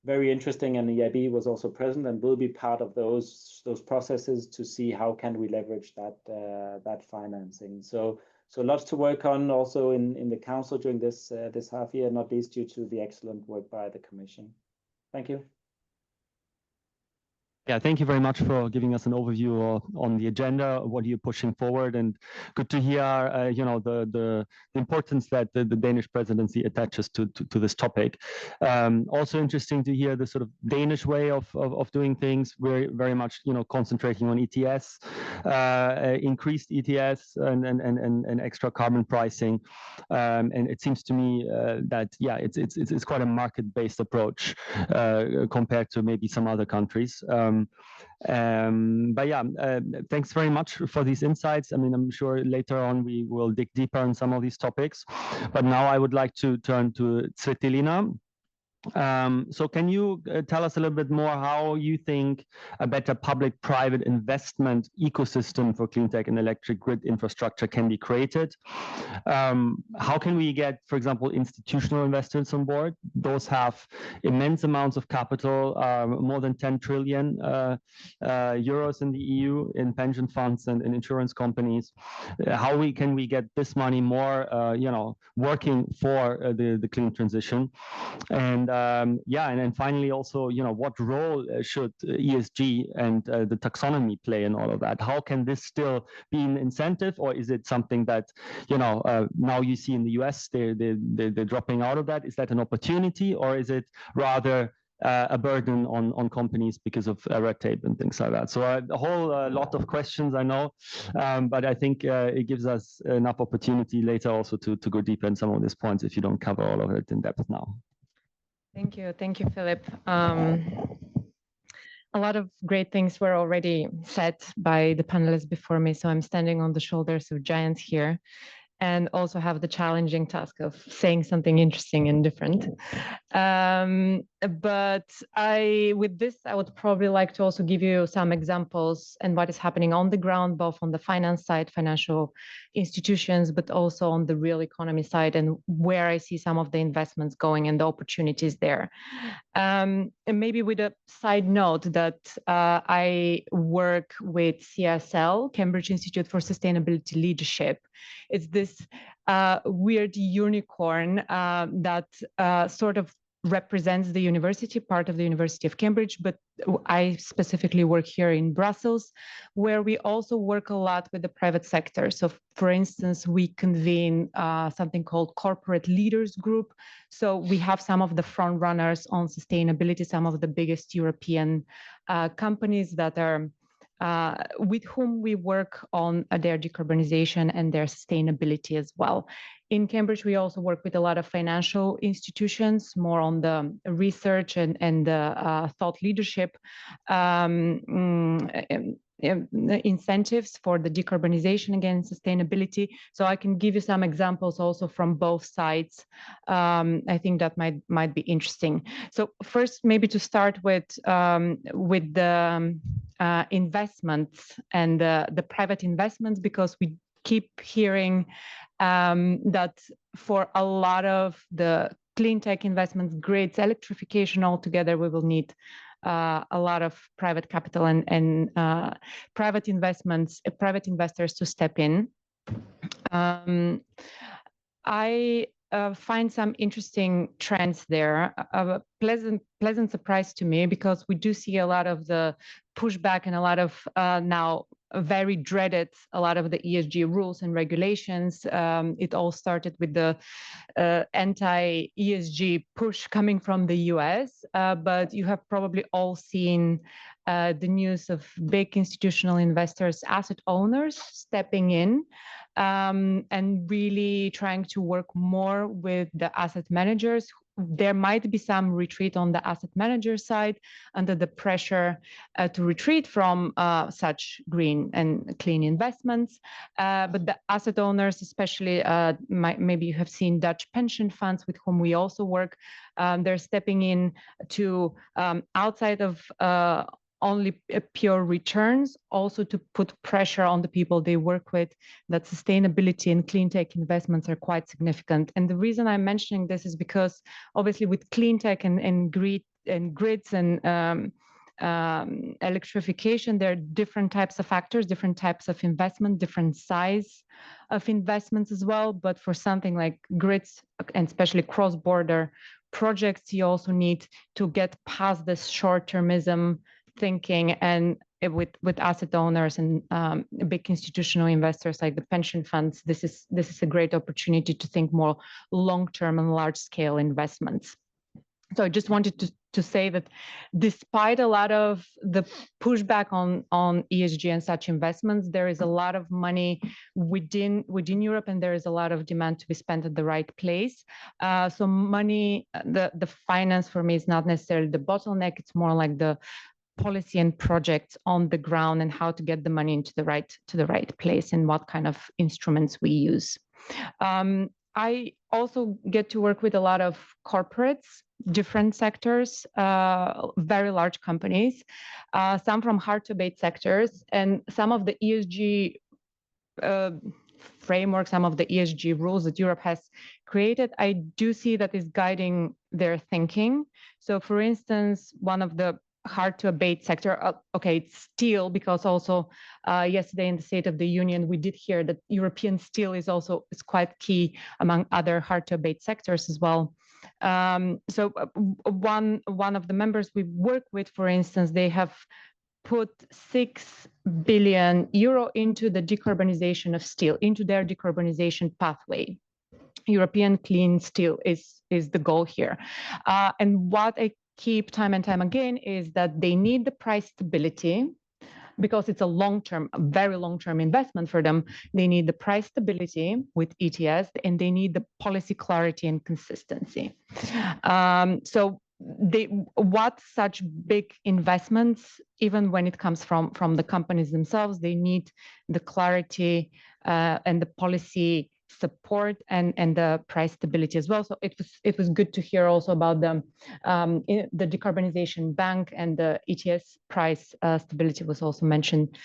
very interesting, and the EIB was also present and will be part of those processes to see how can we leverage that financing. So lots to work on also in the council during this half year, not least due to the excellent work by the Commission. Thank you. Yeah, thank you very much for giving us an overview on the agenda. What are you pushing forward? And good to hear, the importance that the Danish presidency attaches to this topic. Also interesting to hear the sort of Danish way of doing things. We're very much, concentrating on ETS, increased ETS and extra carbon pricing. And it seems to me that it's quite a market-based approach compared to maybe some other countries. Thanks very much for these insights. I mean, I'm sure later on we will dig deeper on some of these topics, but now I would like to turn to Tsvetelina. So can you tell us a little bit more how you think a better public-private investment ecosystem for clean tech and electric grid infrastructure can be created? How can we get, for example, institutional investors on board? Those have immense amounts of capital, more than 10 trillion euros in the EU in pension funds and insurance companies. How can we get this money more, working for the clean transition? And then finally also, what role should ESG and the taxonomy play in all of that? How can this still be an incentive, or is it something that, now you see in the US, they're dropping out of that? Is that an opportunity, or is it rather a burden on companies because of red tape and things like that? So a whole lot of questions, I know, but I think it gives us enough opportunity later also to go deeper in some of these points if you don't cover all of it in depth now. Thank you, Philipp. A lot of great things were already said by the panelists before me, so I'm standing on the shoulders of giants here, and also have the challenging task of saying something interesting and different. But with this, I would probably like to also give you some examples and what is happening on the ground, both on the finance side, financial institutions, but also on the real economy side, and where I see some of the investments going and the opportunities there. And maybe with a side note that I work with CSL, Cambridge Institute for Sustainability Leadership. It's this weird unicorn that sort of represents the university, part of the University of Cambridge, but I specifically work here in Brussels, where we also work a lot with the private sector. So for instance, we convene something called Corporate Leaders Group. So we have some of the front runners on sustainability, some of the biggest European companies that are with whom we work on their decarbonization and their sustainability as well. In Cambridge, we also work with a lot of financial institutions, more on the research and the thought leadership incentives for the decarbonization, again, sustainability. So I can give you some examples also from both sides. I think that might be interesting. So first, maybe to start with the investments and the private investments, because we keep hearing that for a lot of the clean tech investments, grids, electrification altogether, we will need a lot of private capital and private investments, private investors to step in. I find some interesting trends there. A pleasant surprise to me, because we do see a lot of the pushback and a lot of now very dreaded a lot of the ESG rules and regulations. It all started with the anti-ESG push coming from the US, but you have probably all seen the news of big institutional investors, asset owners stepping in and really trying to work more with the asset managers. There might be some retreat on the asset manager side under the pressure to retreat from such green and clean investments. But the asset owners, especially, maybe you have seen Dutch pension funds with whom we also work, they're stepping in to outside of only pure returns, also to put pressure on the people they work with, that sustainability and clean tech investments are quite significant. And the reason I'm mentioning this is because obviously with clean tech and grids and electrification, there are different types of factors, different types of investment, different size of investments as well. But for something like grids, and especially cross-border projects, you also need to get past this short-termism thinking, and with asset owners and big institutional investors like the pension funds, this is a great opportunity to think more long-term and large-scale investments. So I just wanted to say that despite a lot of the pushback on ESG and such investments, there is a lot of money within Europe, and there is a lot of demand to be spent at the right place. So money, the finance for me is not necessarily the bottleneck. It's more like the policy and projects on the ground, and how to get the money into the right place, and what kind of instruments we use. I also get to work with a lot of corporates, different sectors, very large companies, some from hard to abate sectors, and some of the ESG framework, some of the ESG rules that Europe has created, I do see that is guiding their thinking. So for instance, one of the hard to abate sector, okay, it's steel, because also yesterday in the State of the Union, we did hear that European steel is quite key among other hard to abate sectors as well. So one of the members we work with, for instance, they have put 6 billion euro into the decarbonization of steel, into their decarbonization pathway. European clean steel is the goal here. And what I keep time and time again is that they need the price stability, because it's a very long-term investment for them. They need the price stability with ETS, and they need the policy clarity and consistency. So what such big investments, even when it comes from the companies themselves, they need the clarity and the policy support and the price stability as well. So it was good to hear also about the decarbonization bank, and the ETS price stability was also mentioned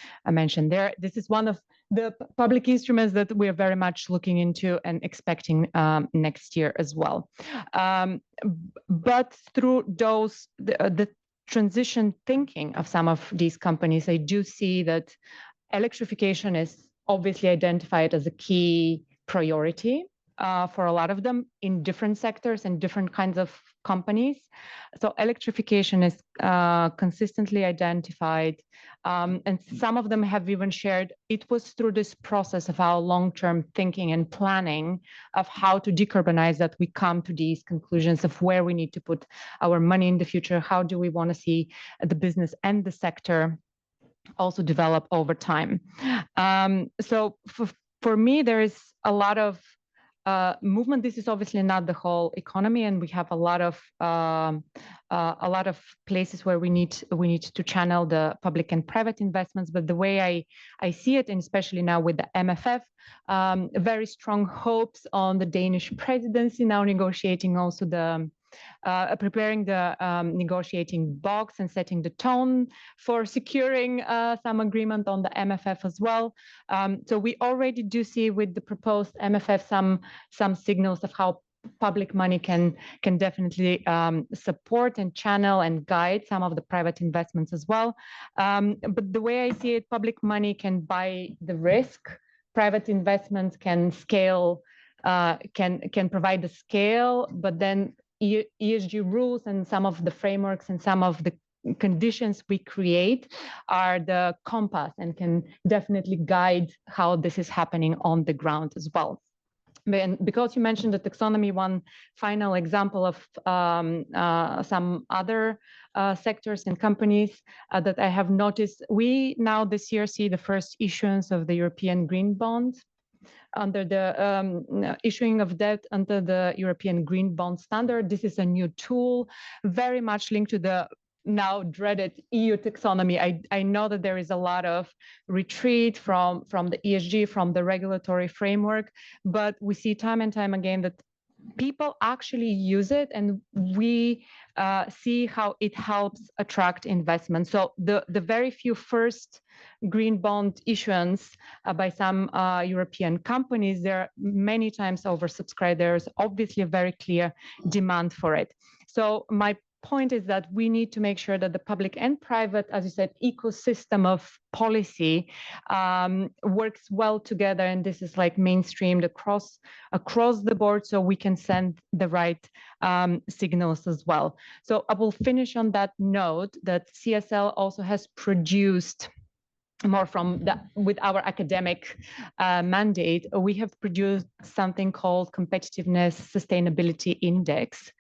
there. This is one of the public instruments that we are very much looking into and expecting next year as well. But through the transition thinking of some of these companies, I do see that electrification is obviously identified as a key priority for a lot of them in different sectors and different kinds of companies. So electrification is consistently identified, and some of them have even shared it was through this process of our long-term thinking and planning of how to decarbonize that we come to these conclusions of where we need to put our money in the future, how do we want to see the business and the sector also develop over time. So for me, there is a lot of movement. This is obviously not the whole economy, and we have a lot of places where we need to channel the public and private investments. But the way I see it, and especially now with the MFF, very strong hopes on the Danish presidency now negotiating also preparing the negotiating box and setting the tone for securing some agreement on the MFF as well. So we already do see with the proposed MFF some signals of how public money can definitely support and channel and guide some of the private investments as well. But the way I see it, public money can buy the risk. Private investments can scale, can provide the scale, but then ESG rules and some of the frameworks and some of the conditions we create are the compass and can definitely guide how this is happening on the ground as well. And because you mentioned the taxonomy, one final example of some other sectors and companies that I have noticed, we now this year see the first issuance of the European Green Bond under the issuing of debt under the European Green Bond standard. This is a new tool, very much linked to the now dreaded EU taxonomy. I know that there is a lot of retreat from the ESG, from the regulatory framework, but we see time and time again that people actually use it, and we see how it helps attract investment. So the very few first green bond issuance by some European companies, they're many times oversubscribed. There's obviously a very clear demand for it. So my point is that we need to make sure that the public and private, as you said, ecosystem of policy works well together, and this is like mainstreamed across the board, so we can send the right signals as well. So I will finish on that note that CSL also has produced more with our academic mandate, we have produced something called Competitiveness Sustainability Index,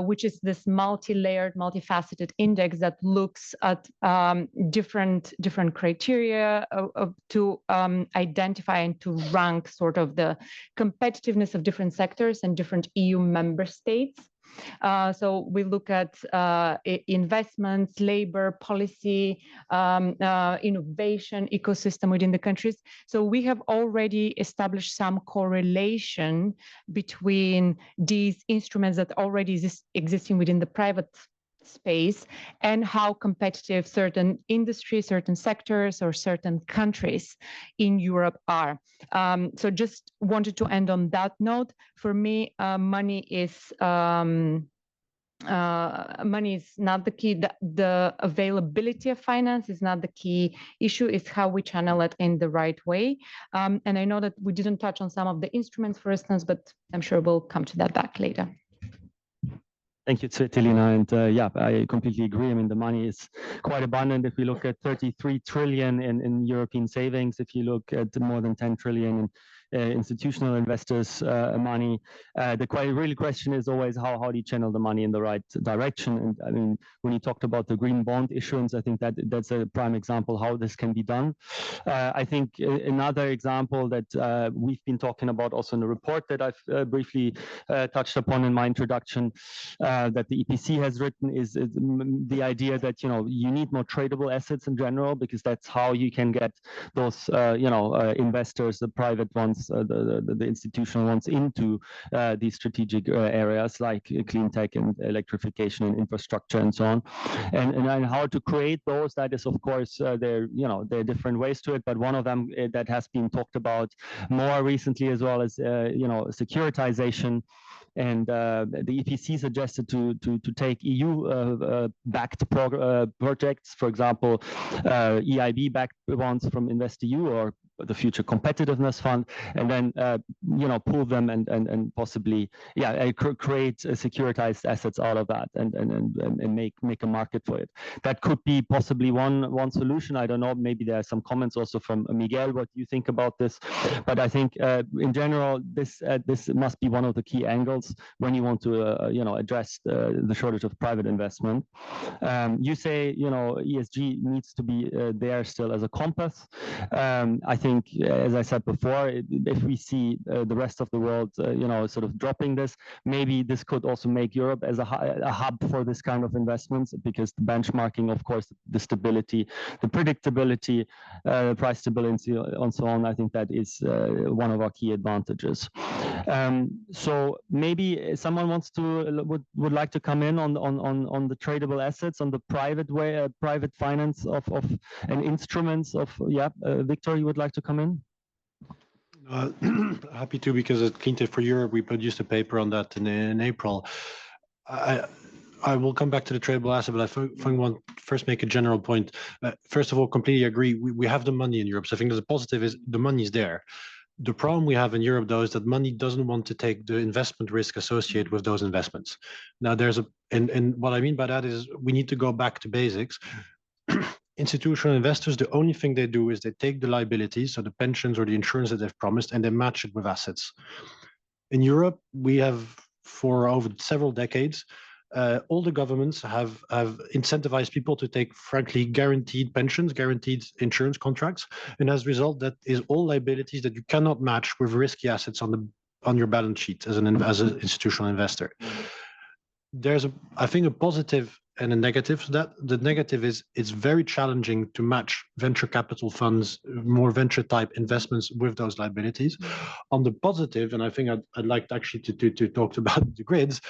which is this multi-layered, multifaceted index that looks at different criteria to identify and to rank sort of the competitiveness of different sectors and different EU member states. So we look at investments, labor, policy, innovation, ecosystem within the countries. So we have already established some correlation between these instruments that already existing within the private space and how competitive certain industries, certain sectors, or certain countries in Europe are. So just wanted to end on that note. For me, money is not the key. The availability of finance is not the key issue. It's how we channel it in the right way. And I know that we didn't touch on some of the instruments, for instance, but I'm sure we'll come to that back later. Thank you, Tsvetelina. And yeah, I completely agree. I mean, the money is quite abundant. If we look at 33 trillion in European savings, if you look at more than 10 trillion in institutional investors' money, the real question is always how do you channel the money in the right direction? And I mean, when you talked about the green bond issuance, I think that's a prime example how this can be done. I think another example that we've been talking about also in the report that I've briefly touched upon in my introduction, that the EPC has written is the idea that you need more tradable assets in general, because that's how you can get those investors, the private ones, the institutional ones, into these strategic areas like Cleantech and electrification and infrastructure and so on. And how to create those, that is of course there are different ways to it, but one of them that has been talked about more recently as well as securitization. And the EPC suggested to take EU-backed projects, for example, EIB-backed bonds from InvestEU or the future Competitiveness Fund, and then pool them and possibly create securitized assets out of that and make a market for it. That could be possibly one solution. I don't know. Maybe there are some comments also from Miguel. What do you think about this? But I think in general, this must be one of the key angles when you want to address the shortage of private investment. You say ESG needs to be there still as a compass. I think think, as I said before, if we see the rest of the world, sort of dropping this, maybe this could also make Europe as a hub for this kind of investments, because the benchmarking, of course, the stability, the predictability, price stability, and so on. I think that is one of our key advantages. So maybe someone would like to come in on the tradable assets, on the private finance of and instruments of. Victor, you would like to come in? Happy to, because at Cleantech for Europe we produced a paper on that in April. I will come back to the tradable asset, but I want to first make a general point. First of all, completely agree. We have the money in Europe, so I think the positive is the money is there. The problem we have in Europe, though, is that money doesn't want to take the investment risk associated with those investments. Now, and what I mean by that is we need to go back to basics. Institutional investors, the only thing they do is they take the liabilities, so the pensions or the insurance that they've promised, and they match it with assets. In Europe, we have, for over several decades, all the governments have incentivized people to take, frankly, guaranteed pensions, guaranteed insurance contracts, and as a result, that is all liabilities that you cannot match with risky assets on your balance sheet as an institutional investor. There's I think a positive and a negative to that. The negative is it's very challenging to match venture capital funds, more venture type investments with those liabilities. On the positive, and I think I'd like actually to talk about the grids.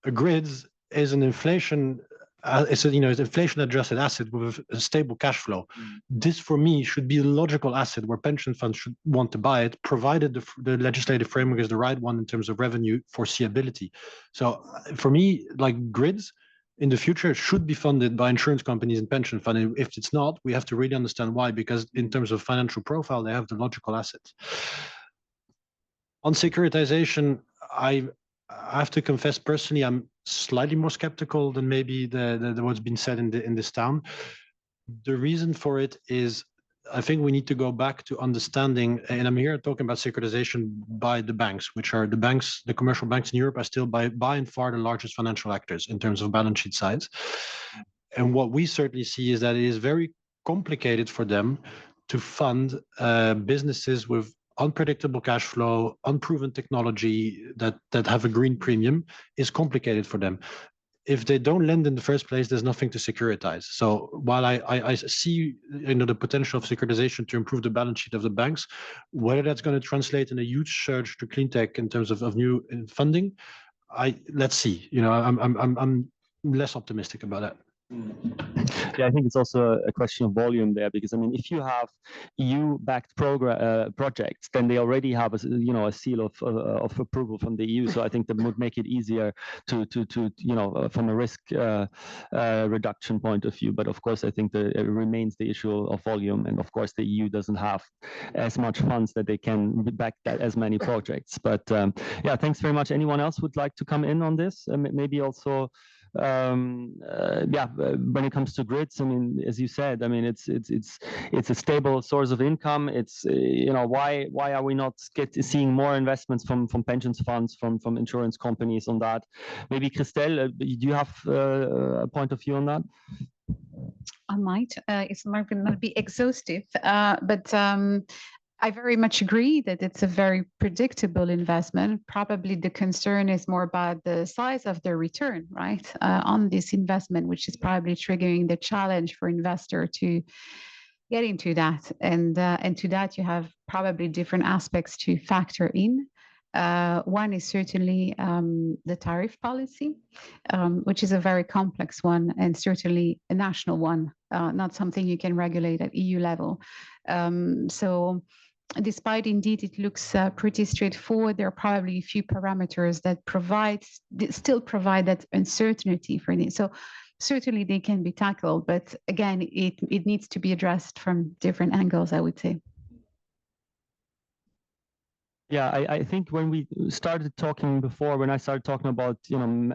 A grids is an inflation. It's an inflation adjusted asset with a stable cash flow. This, for me, should be a logical asset where pension funds should want to buy it, provided the legislative framework is the right one in terms of revenue foreseeability. So for me, like grids in the future should be funded by insurance companies and pension funds. And if it's not, we have to really understand why, because in terms of financial profile, they have the logical assets. On securitization, I have to confess personally, I'm slightly more skeptical than maybe what's been said in this town. The reason for it is, I think we need to go back to understanding, and I'm here talking about securitization by the banks, which are the banks, the commercial banks in Europe are still by and far the largest financial actors in terms of balance sheet size. And what we certainly see is that it is very complicated for them to fund businesses with unpredictable cash flow, unproven technology that have a green premium is complicated for them. If they don't lend in the first place, there's nothing to securitize. So while I see the potential of securitization to improve the balance sheet of the banks, whether that's going to translate in a huge surge to Cleantech in terms of new funding, let's see. I'm less optimistic about that. Yeah, I think it's also a question of volume there, because I mean, if you have EU-backed projects, then they already have a seal of approval from the EU. So I think that would make it easier to from a risk reduction point of view. But of course, I think it remains the issue of volume, and of course, the EU doesn't have as much funds that they can back as many projects. But yeah, thanks very much. Anyone else would like to come in on this? Maybe also. When it comes to grids, I mean, as you said, I mean, it's a stable source of income. It's why are we not seeing more investments from pensions funds, from insurance companies on that? Maybe Christelle, do you have a point of view on that? I might. It's not going to be exhaustive, but I very much agree that it's a very predictable investment. Probably the concern is more about the size of the return, right, on this investment, which is probably triggering the challenge for investor to get into that. And to that, you have probably different aspects to factor in. One is certainly the tariff policy, which is a very complex one and certainly a national one, not something you can regulate at EU level. So despite indeed it looks pretty straightforward, there are probably a few parameters that still provide that uncertainty for it. So certainly they can be tackled, but again, it needs to be addressed from different angles, I would say. Yeah, I think when we started talking before, when I started talking about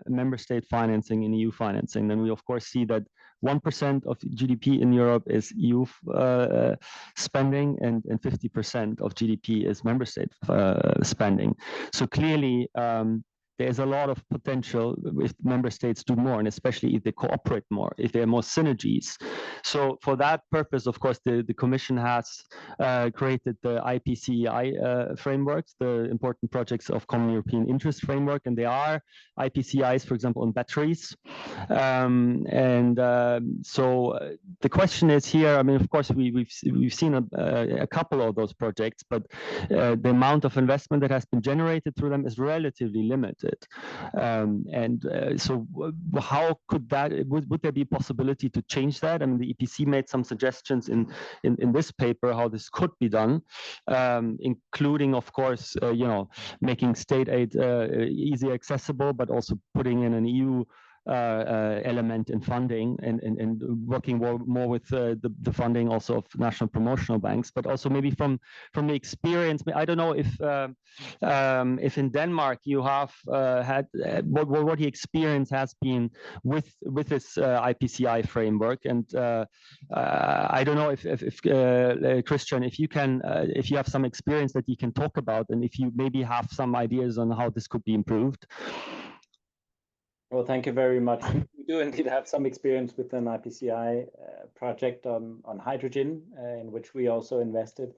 member state financing and EU financing, then we of course see that 1% of GDP in Europe is EU spending, and 50% of GDP is member state spending. So clearly, there's a lot of potential if member states do more, and especially if they cooperate more, if there are more synergies. So for that purpose, of course, the Commission has created the IPCEI frameworks, the important projects of common European interest framework, and there are IPCEIs, for example, on batteries. So the question is here, I mean, of course, we've seen a couple of those projects, but the amount of investment that has been generated through them is relatively limited. So how could that, would there be a possibility to change that? I mean, the EPC made some suggestions in this paper how this could be done, including, of course, making state aid easily accessible, but also putting in an EU element in funding and working more with the funding also of national promotional banks, but also maybe from the experience. I don't know if in Denmark you have had what the experience has been with this IPCEI framework, and I don't know if Christian, if you have some experience that you can talk about, and if you maybe have some ideas on how this could be improved. Well, thank you very much. We do indeed have some experience with an IPCEI project on hydrogen, in which we also invested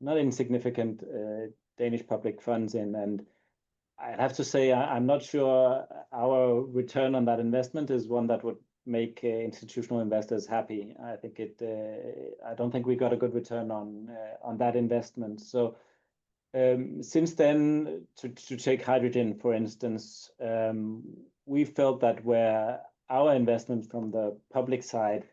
not insignificant Danish public funds in. And I have to say, I'm not sure our return on that investment is one that would make institutional investors happy. I think I don't think we got a good return on that investment. So since then, to take hydrogen, for instance, we felt that where our investment from the public side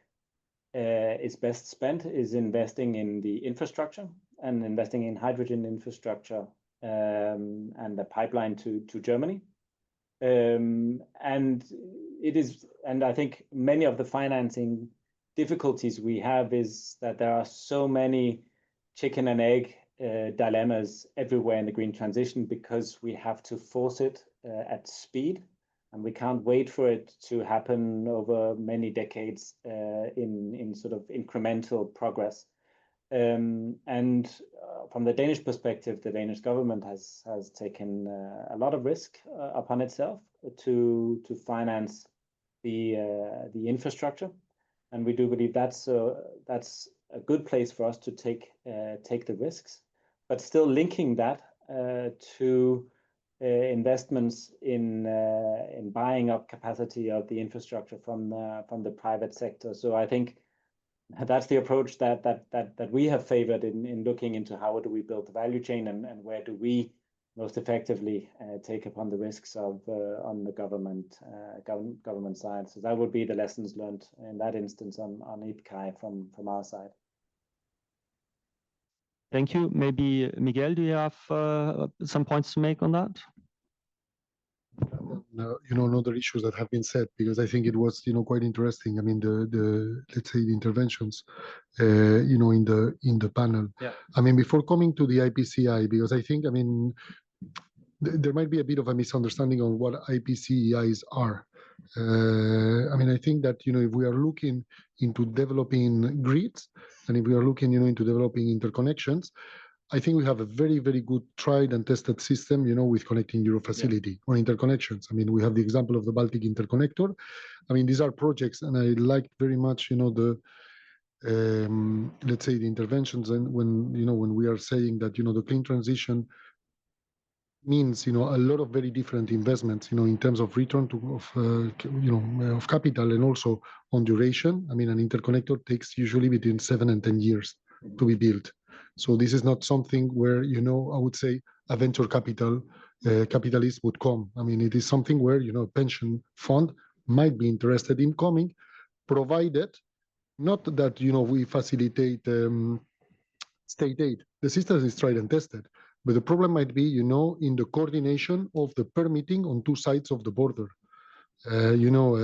is best spent is investing in the infrastructure and investing in hydrogen infrastructure and the pipeline to Germany. And I think many of the financing difficulties we have is that there are so many chicken and egg dilemmas everywhere in the green transition, because we have to force it at speed, and we can't wait for it to happen over many decades in sort of incremental progress. And from the Danish perspective, the Danish government has taken a lot of risk upon itself to finance the infrastructure, and we do believe that's a good place for us to take the risks, but still linking that to investments in buying up capacity of the infrastructure from the private sector. So I think that's the approach that we have favored in looking into how do we build the value chain, and where do we most effectively take upon the risks of on the government side. So that would be the lessons learned in that instance on IPCEI from our side. Thank you. Maybe Miguel, do you have some points to make on that? Other issues that have been said, because I think it was, quite interesting. I mean, the let's say the interventions, in the panel. Yeah. I mean, before coming to the IPCEI, because I think, I mean, there might be a bit of a misunderstanding on what IPCEIs are. I mean, I think that, if we are looking into developing grids, and if we are looking, into developing interconnections, I think we have a very, very good tried and tested system, with Connecting Europe facility on interconnections. I mean, we have the example of the Baltic Interconnector. I mean, these are projects, and I liked very much, the let's say the interventions, and when we are saying that, the clean transition means, a lot of very different investments, in terms of return of capital, and also on duration. I mean, an interconnector takes usually between 7 and 10 years to be built. So this is not something where, I would say a venture capitalist would come. I mean, it is something where, a pension fund might be interested in coming, provided not that, we facilitate state aid. The system is tried and tested. But the problem might be, in the coordination of the permitting on two sides of the border.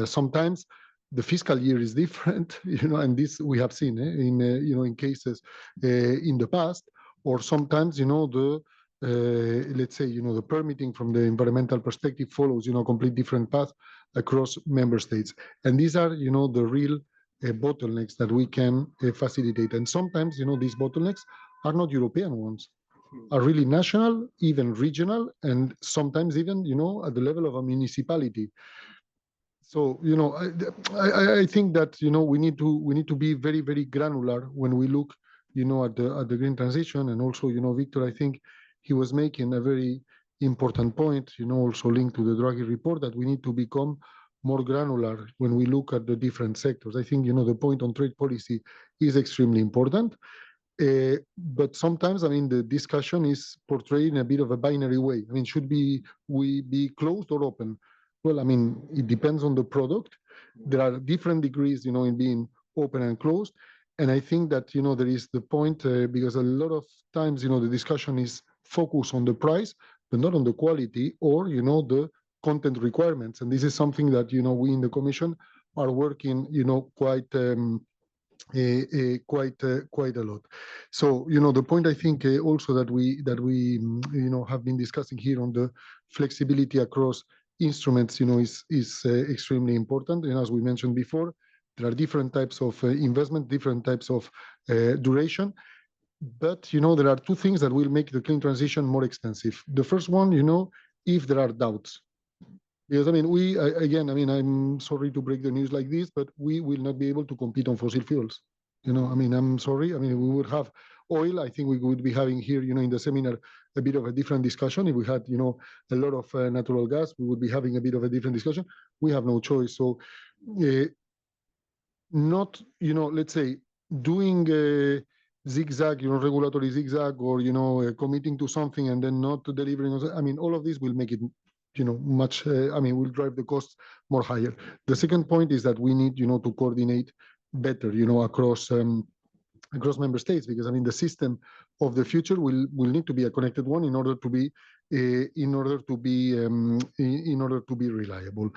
Sometimes the fiscal year is different, and this we have seen in cases in the past, or sometimes, let's say, the permitting from the environmental perspective follows, a complete different path across member states. And these are, the real bottlenecks that we can facilitate. And sometimes, these bottlenecks are not European ones. are really national, even regional, and sometimes even, at the level of a municipality. So, I think that, we need to be very, very granular when we look, at the green transition. And also, Victor, I think he was making a very important point, also linked to the Draghi report, that we need to become more granular when we look at the different sectors. I think, the point on trade policy is extremely important. But sometimes, the discussion is portrayed in a bit of a binary way. Should we be closed or open? Well, it depends on the product. There are different degrees, in being open and closed. And I think that, there is the point, because a lot of times, the discussion is focused on the price, but not on the quality or, the content requirements. And this is something that, we in the Commission are working, quite a lot. So, the point I think also that we have been discussing here on the flexibility across instruments, is extremely important. And as we mentioned before, there are different types of investment, different types of duration. But, there are two things that will make the clean transition more expensive. The first one, if there are doubts. Because, I'm sorry to break the news like this, but we will not be able to compete on fossil fuels. I'm sorry. We would have oil. I think we would be having here, in the seminar, a bit of a different discussion. If we had, a lot of natural gas, we would be having a bit of a different discussion. We have no choice. So, not, let's say, doing a zigzag, regulatory zigzag, or, committing to something and then not delivering. All of this will make it, much, will drive the costs more higher. The second point is that we need, to coordinate better, across member states, because the system of the future will need to be a connected one in order to be reliable.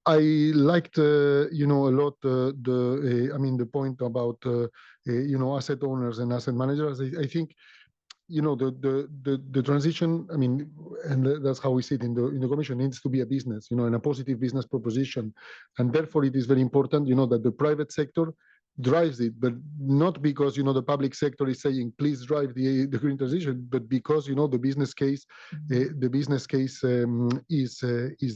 I liked, a lot the point about asset owners and asset managers. I think, the transition, and that's how we see it in the Commission, needs to be a business, and a positive business proposition. And therefore, it is very important, that the private sector drives it, but not because, the public sector is saying, please drive the green transition, but because, the business case is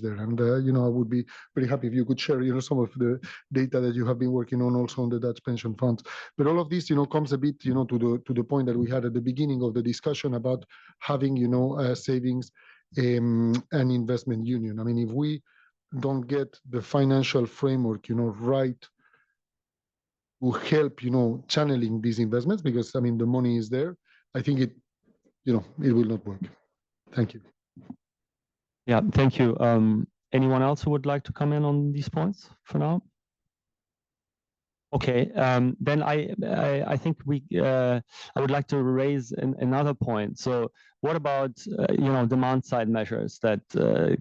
there. And, I would be very happy if you could share, some of the data that you have been working on also on the Dutch pension funds. But all of this, comes a bit, to the point that we had at the beginning of the discussion about having, savings and investment union. If we don't get the financial framework, right, to help, channeling these investments, because the money is there, I think it will not work. Thank you. Yeah, thank you. Anyone else who would like to come in on these points for now? Okay, then I think I would like to raise another point. So what about demand side measures that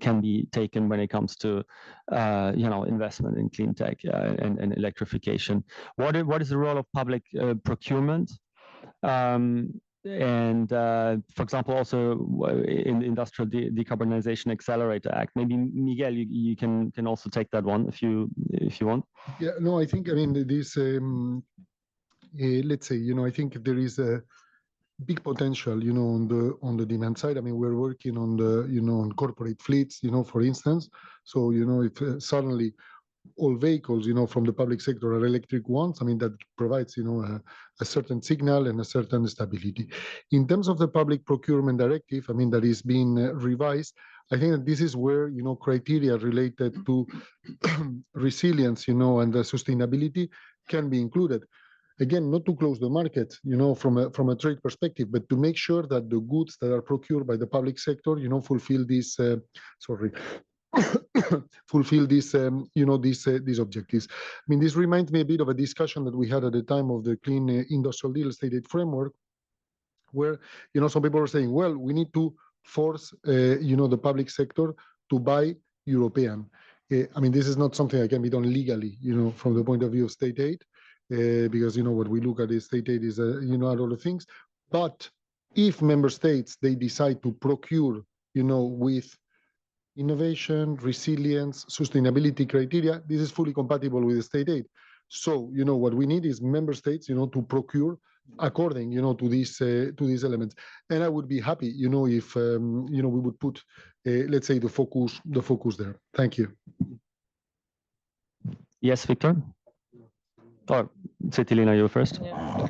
can be taken when it comes to investment in clean tech and electrification? What is the role of public procurement? And for example, also in the Industrial Decarbonization Accelerator Act. Maybe Miguel, you can also take that one if you want. Yeah, no, I think this let's say I think there is a big potential on the demand side. We're working on the on corporate fleets, for instance. So if suddenly all vehicles from the public sector are electric ones, that provides a certain signal and a certain stability. In terms of the public procurement directive, that is being revised, I think that this is where criteria related to resilience and the sustainability can be included. Again, not to close the market from a trade perspective, but to make sure that the goods that are procured by the public sector fulfill this fulfill these objectives. This reminds me a bit of a discussion that we had at the time of the Clean Industrial Deal State Aid Framework, where some people are saying, well, we need to force the public sector to buy European. This is not something that can be done legally, from the point of view of state aid, because what we look at is state aid is a lot of things. But if member states they decide to procure, with innovation, resilience, sustainability criteria, this is fully compatible with the state aid. So, what we need is member states, to procure according, to these elements. And I would be happy, if we would put, let's say, the focus there. Thank you. Yes, Victor. Or Tsvetelina, you first. Yeah.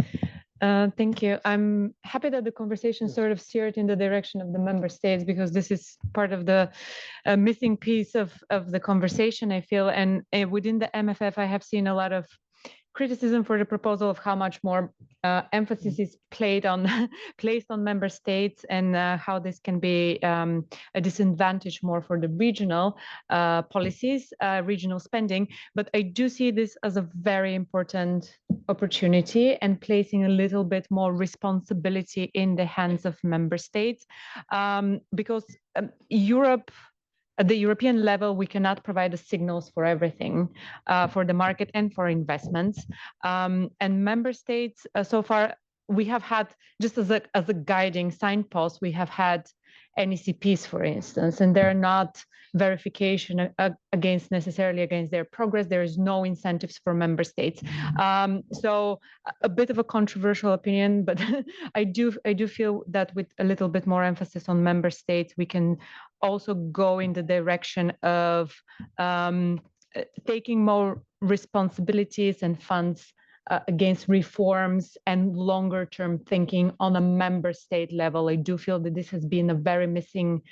Thank you. I'm happy that the conversation sort of steered in the direction of the member states, because this is part of the missing piece of the conversation, I feel. And within the MFF, I have seen a lot of criticism for the proposal of how much more emphasis is placed on member states, and how this can be a disadvantage more for the regional policies, regional spending. But I do see this as a very important opportunity, and placing a little bit more responsibility in the hands of member states, because Europe, at the European level, we cannot provide the signals for everything, for the market and for investments. And member states, so far, we have had, just as a guiding signpost, we have had NECPs, for instance, and they're not verification necessarily against their progress. There is no incentives for member states. So a bit of a controversial opinion, but I do feel that with a little bit more emphasis on member states, we can also go in the direction of taking more responsibilities and funds against reforms and longer term thinking on a member state level. I do feel that this has been a very missing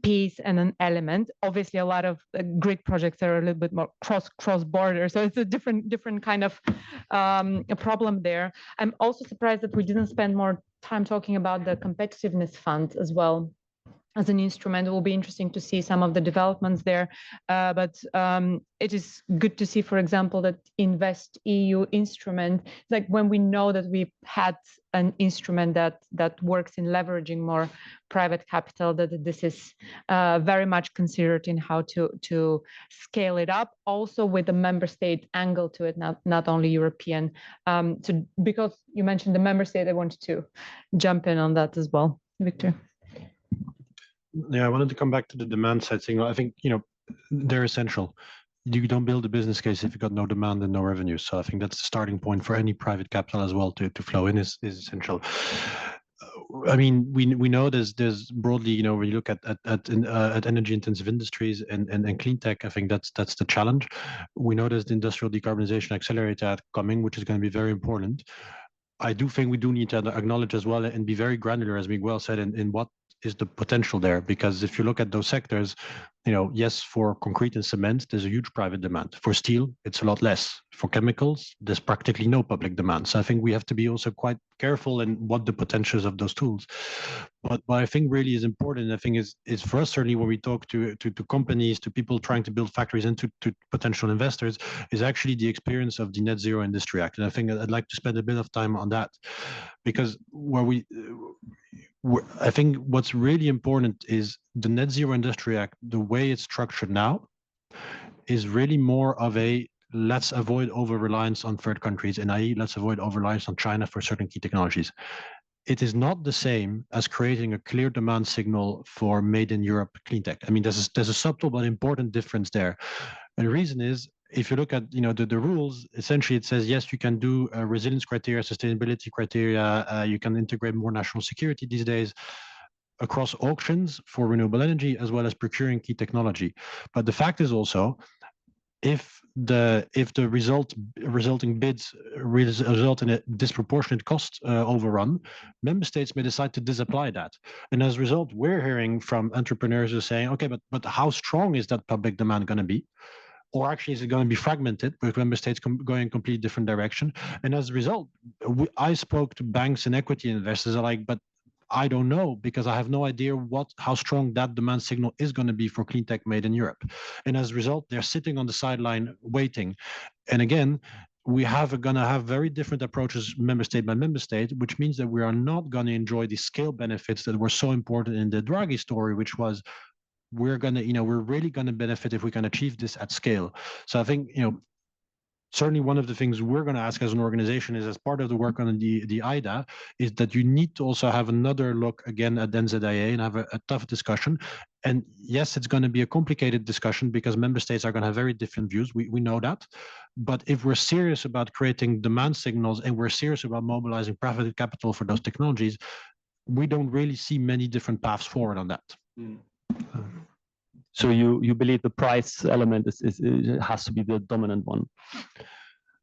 piece and an element. Obviously, a lot of grid projects are a little bit more cross border, so it's a different kind of a problem there. I'm also surprised that we didn't spend more time talking about the Competitiveness Fund as well as an instrument. It will be interesting to see some of the developments there. But it is good to see, for example, that Invest EU instrument, like when we know that we've had an instrument that works in leveraging more private capital, that this is very much considered in how to scale it up, also with the member state angle to it, not only European. Because you mentioned the member state, I wanted to jump in on that as well. Victor. Yeah, I wanted to come back to the demand side thing. I think, they're essential. You don't build a business case if you've got no demand and no revenue. So I think that's the starting point for any private capital as well to flow in is essential. I mean, we know there's broadly, when you look at energy intensive industries and clean tech, I think that's the challenge. We know there's the industrial decarbonization accelerator coming, which is going to be very important. I do think we do need to acknowledge as well and be very granular, as Miguel said, in what is the potential there. Because if you look at those sectors, yes, for concrete and cement, there's a huge private demand. For steel, it's a lot less. For chemicals, there's practically no public demand. So I think we have to be also quite careful in what the potentials of those tools. But what I think really is important, I think is for us, certainly when we talk to companies, to people trying to build factories and to potential investors, is actually the experience of the Net Zero Industry Act. And I think I'd like to spend a bit of time on that, because I think what's really important is the Net Zero Industry Act, the way it's structured now, is really more of a let's avoid over-reliance on third countries, and i.e. let's avoid over-reliance on China for certain key technologies. It is not the same as creating a clear demand signal for made in Europe clean tech. I mean, there's a subtle but important difference there. And the reason is, if you look at the rules, essentially it says, yes, you can do resilience criteria, sustainability criteria, you can integrate more national security these days across auctions for renewable energy, as well as procuring key technology. But the fact is also, if the resulting bids result in a disproportionate cost overrun, member states may decide to disapply that. And as a result, we're hearing from entrepreneurs who are saying, okay, but how strong is that public demand going to be? Or actually, is it going to be fragmented with member states going in a completely different direction? And as a result, I spoke to banks and equity investors are like, but I don't know, because I have no idea how strong that demand signal is going to be for clean tech made in Europe. And as a result, they're sitting on the sideline waiting. And again, we are going to have very different approaches member state by member state, which means that we are not going to enjoy the scale benefits that were so important in the Draghi story, which was we're really going to benefit if we can achieve this at scale. So I think, certainly one of the things we're going to ask as an organization is, as part of the work on the IDA, is that you need to also have another look again at NZIA and have a tough discussion. And yes, it's going to be a complicated discussion because member states are going to have very different views. We know that. But if we're serious about creating demand signals and we're serious about mobilizing private capital for those technologies, we don't really see many different paths forward on that. So you believe the price element has to be the dominant one?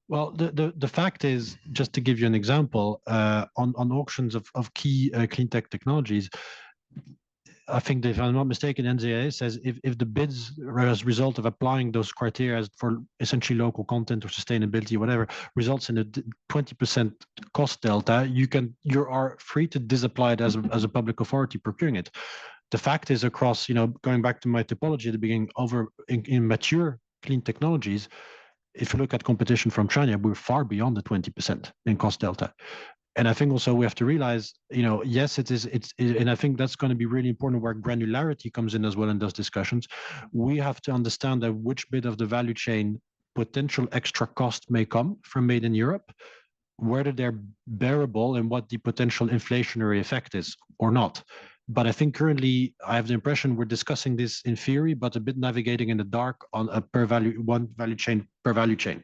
Well, the fact is, just to give you an example, on auctions of key clean tech technologies, I think, if I'm not mistaken, NZA says if the bids as a result of applying those criteria for essentially local content or sustainability, whatever, results in a 20% cost delta, you are free to disapply it as a public authority procuring it. The fact is, across, going back to my typology at the beginning, in mature clean technologies, if you look at competition from China, we're far beyond the 20% in cost delta. And I think also we have to realize, yes, and I think that's going to be really important where granularity comes in as well in those discussions. We have to understand that which bit of the value chain potential extra cost may come from made in Europe, whether they're bearable and what the potential inflationary effect is or not. But I think currently I have the impression we're discussing this in theory, but a bit navigating in the dark on one value chain per value chain.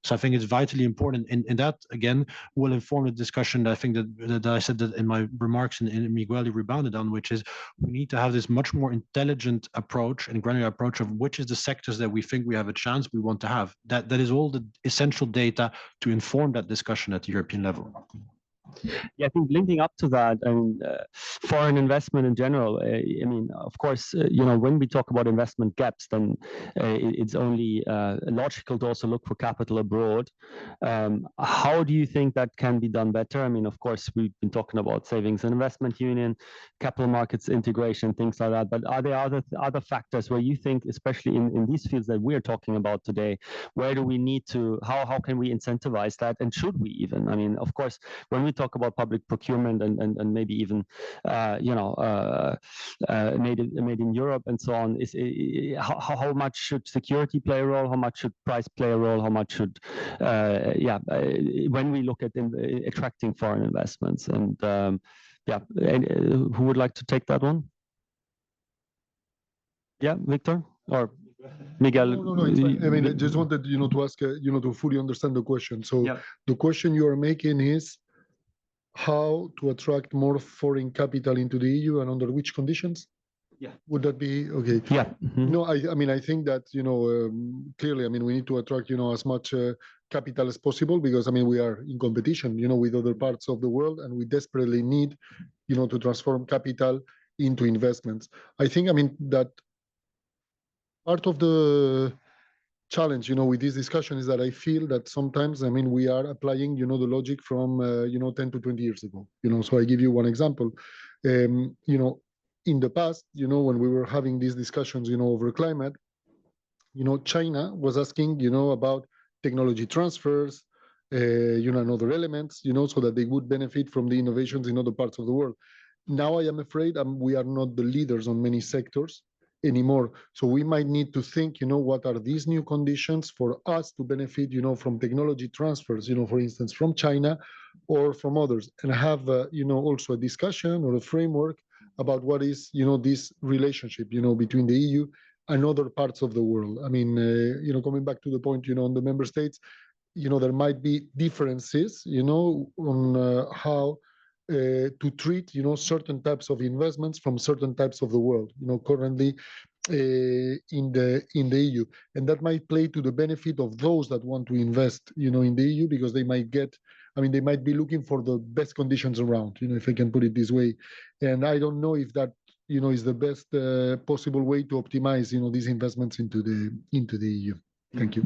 So I think it's vitally important, and that again will inform the discussion that I think that I said that in my remarks, and Miguel rebounded on, which is we need to have this much more intelligent approach and granular approach of which is the sectors that we think we have a chance we want to have. That is all the essential data to inform that discussion at the European level. Yeah, I think linking up to that, and foreign investment in general, I mean, of course, when we talk about investment gaps, then it's only logical to also look for capital abroad. How do you think that can be done better? I mean, of course, we've been talking about savings and investment union, capital markets integration, things like that. But are there other factors where you think, especially in these fields that we're talking about today, where do we need to, how can we incentivize that? And should we even? I mean, of course, when we talk about public procurement and maybe even made in Europe and so on, how much should security play a role? How much should price play a role? How much should when we look at attracting foreign investments? And who would like to take that one? Yeah, Victor or Miguel? No, it's fine. I mean, I just wanted to ask to fully understand the question. So the question you are making is how to attract more foreign capital into the EU and under which conditions? Yeah. Would that be okay? Yeah. No, I mean, I think that clearly, I mean, we need to attract as much capital as possible, because I mean we are in competition with other parts of the world, and we desperately need to transform capital into investments. I think, I mean, that part of the challenge with this discussion is that I feel that sometimes, I mean, we are applying the logic from 10 to 20 years ago. So I give you one example. In the past, when we were having these discussions over climate, China was asking about technology transfers, and other elements, so that they would benefit from the innovations in other parts of the world. Now I am afraid we are not the leaders on many sectors anymore. So we might need to think, what are these new conditions for us to benefit, from technology transfers, for instance, from China or from others, and have, also a discussion or a framework about what is, this relationship, between the EU and other parts of the world. I mean, coming back to the point, on the member states, there might be differences, on how to treat, certain types of investments from certain types of the world, currently in the EU, and that might play to the benefit of those that want to invest, in the EU, because they might get, I mean, they might be looking for the best conditions around, if I can put it this way, and I don't know if that, is the best possible way to optimize, these investments into the EU. Thank you.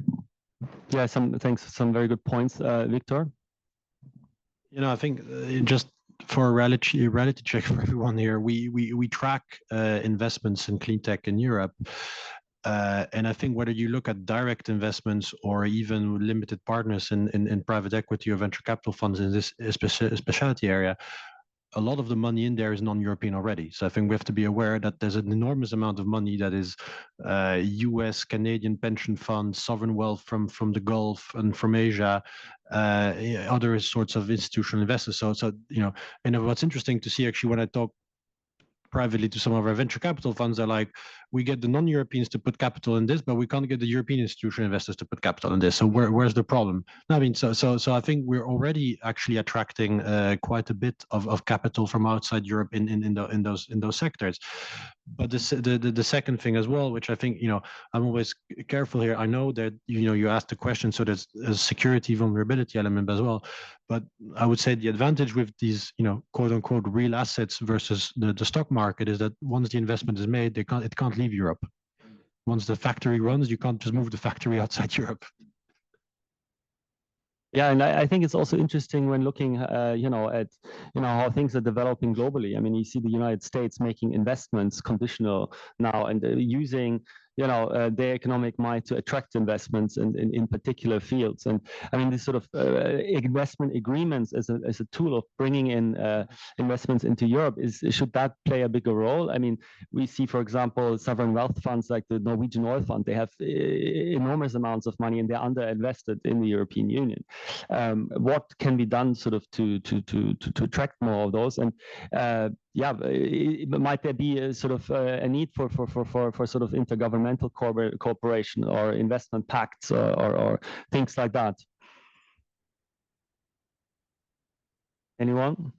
Yeah, thanks. Some very good points, Victor. I think just for a reality check for everyone here, we track investments in clean tech in Europe, and I think whether you look at direct investments or even limited partners in private equity or venture capital funds in this specialty area, a lot of the money in there is non-European already. So I think we have to be aware that there's an enormous amount of money that is US, Canadian pension funds, sovereign wealth from the Gulf and from Asia, other sorts of institutional investors. So and what's interesting to see actually when I talk privately to some of our venture capital funds, are like, we get the non-Europeans to put capital in this, but we can't get the European institutional investors to put capital in this. So where's the problem? I mean, so I think we're already actually attracting quite a bit of capital from outside Europe in those sectors. But the second thing as well, which I think, I'm always careful here. I know that you asked the question, so there's a security vulnerability element as well. But I would say the advantage with these, quote unquote, real assets versus the stock market is that once the investment is made, it can't leave Europe. Once the factory runs, you can't just move the factory outside Europe. Yeah, and I think it's also interesting when looking, at how things are developing globally. I mean, you see the United States making investments conditional now and using their economic might to attract investments in particular fields. And I mean, this sort of investment agreements as a tool of bringing in investments into Europe, should that play a bigger role? I mean, we see, for example, sovereign wealth funds like the Norwegian Oil Fund, they have enormous amounts of money and they're underinvested in the European Union. What can be done sort of to attract more of those? And might there be a sort of a need for sort of intergovernmental cooperation or investment pacts or things like that? Anyone?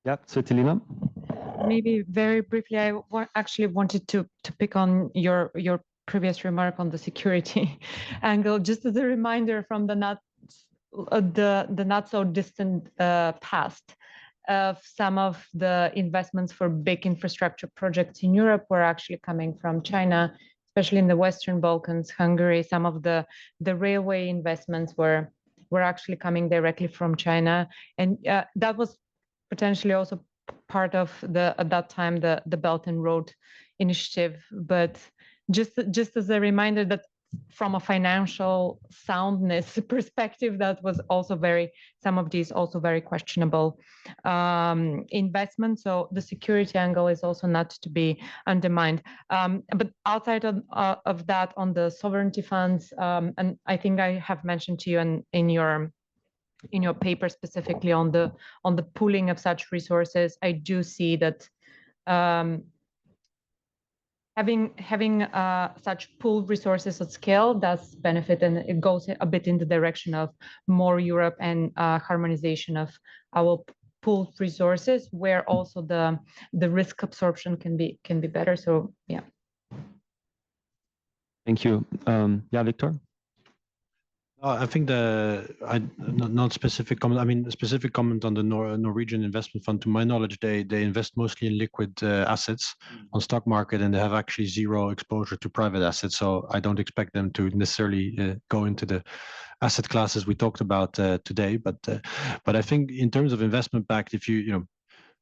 Yeah, Tsvetelina? Maybe very briefly, I actually wanted to pick on your previous remark on the security angle, just as a reminder from the not so distant past of some of the investments for big infrastructure projects in Europe were actually coming from China, especially in the Western Balkans, Hungary. Some of the railway investments were actually coming directly from China, and that was potentially also part of at that time the Belt and Road Initiative. But just as a reminder that from a financial soundness perspective, that was also some of these also very questionable investments. So the security angle is also not to be undermined. But outside of that, on the sovereignty funds, and I think I have mentioned to you in your paper specifically on the pooling of such resources, I do see that having such pooled resources at scale does benefit, and it goes a bit in the direction of more Europe and harmonization of our pooled resources, where also the risk absorption can be better. So yeah. Thank you. Victor? I think not specific comment. I mean, the specific comment on the Norwegian Investment Fund. To my knowledge, they invest mostly in liquid assets on stock market, and they have actually zero exposure to private assets. So I don't expect them to necessarily go into the asset classes we talked about today. But I think in terms of investment backed, if you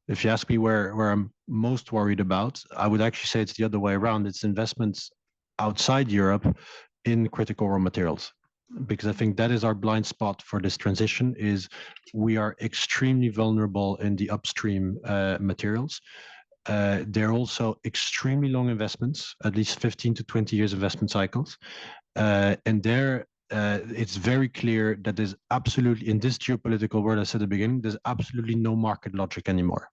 ask me where I'm most worried about, I would actually say it's the other way around. It's investments outside Europe in critical raw materials. Because I think that is our blind spot for this transition, is we are extremely vulnerable in the upstream materials. They're also extremely long investments, at least 15 to 20 years investment cycles. And there, it's very clear that there's absolutely, in this geopolitical world, I said at the beginning, there's absolutely no market logic anymore.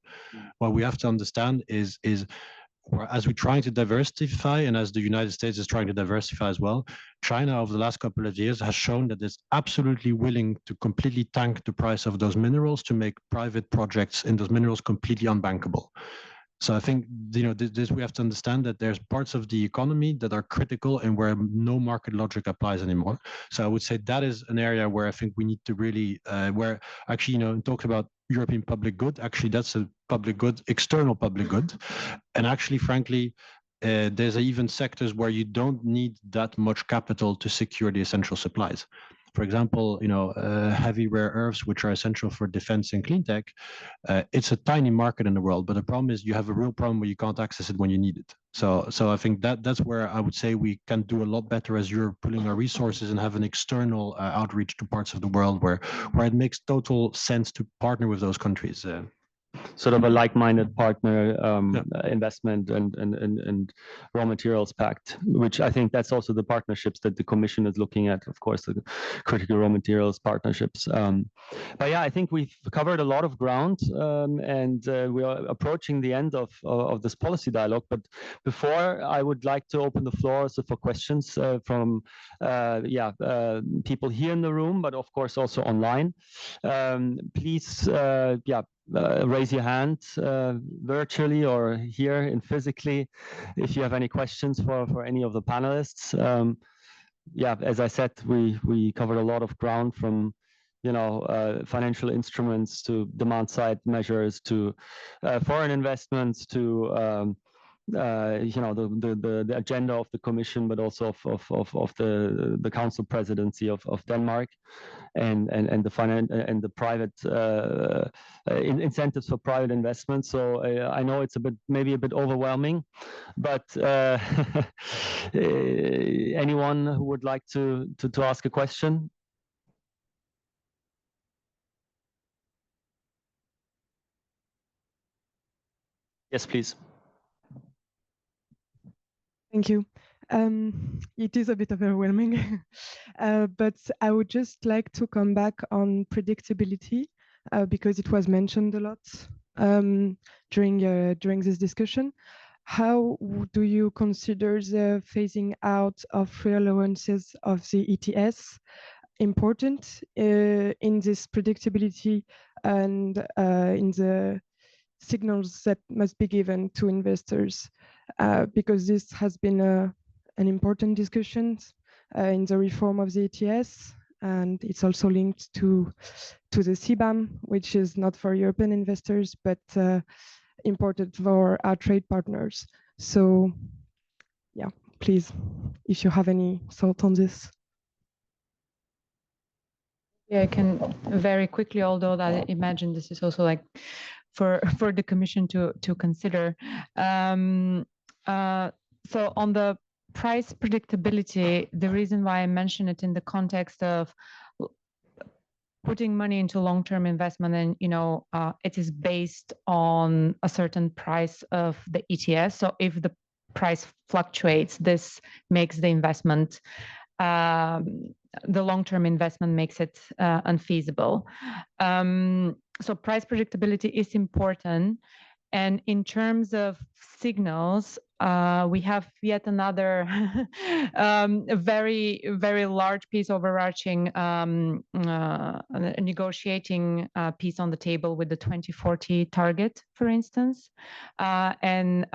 What we have to understand is as we're trying to diversify, and as the United States is trying to diversify as well, China over the last couple of years has shown that it's absolutely willing to completely tank the price of those minerals to make private projects in those minerals completely unbankable. So I think this we have to understand that there's parts of the economy that are critical and where no market logic applies anymore. So I would say that is an area where I think we need to really, where actually, talk about European public good, actually that's a public good, external public good. And actually, frankly, there's even sectors where you don't need that much capital to secure the essential supplies. For example, heavy rare earths, which are essential for defense and cleantech, it's a tiny market in the world, but the problem is you have a real problem where you can't access it when you need it. So I think that's where I would say we can do a lot better as Europe, pulling our resources and have an external outreach to parts of the world where it makes total sense to partner with those countries. sort of a like-minded partner investment and raw materials pact, which I think that's also the partnerships that the Commission is looking at, of course, the critical raw materials partnerships. But yeah, I think we've covered a lot of ground, and we are approaching the end of this policy dialogue. But before, I would like to open the floor also for questions from people here in the room, but of course also online. Please, raise your hand virtually or here in physically if you have any questions for any of the panelists. As I said, we covered a lot of ground from financial instruments to demand side measures to foreign investments to the agenda of the Commission, but also of the Council presidency of Denmark, and the private incentives for private investment. So I know it's maybe a bit overwhelming, but anyone who would like to ask a question? Yes, please. Thank you. It is a bit overwhelming, but I would just like to come back on predictability because it was mentioned a lot during this discussion. How do you consider the phasing out of free allowances of the ETS important in this predictability and in the signals that must be given to investors? Because this has been an important discussion in the reform of the ETS, and it's also linked to the CBAM, which is not for European investors, but important for our trade partners. So yeah, please, if you have any thought on this. Yeah, I can very quickly, although I imagine this is also like for the Commission to consider. So on the price predictability, the reason why I mention it in the context of putting money into long-term investment, and it is based on a certain price of the ETS. So if the price fluctuates, this makes the investment, the long-term investment makes it unfeasible. So price predictability is important. And in terms of signals, we have yet another very, very large piece, overarching negotiating piece on the table with the 2040 target, for instance, and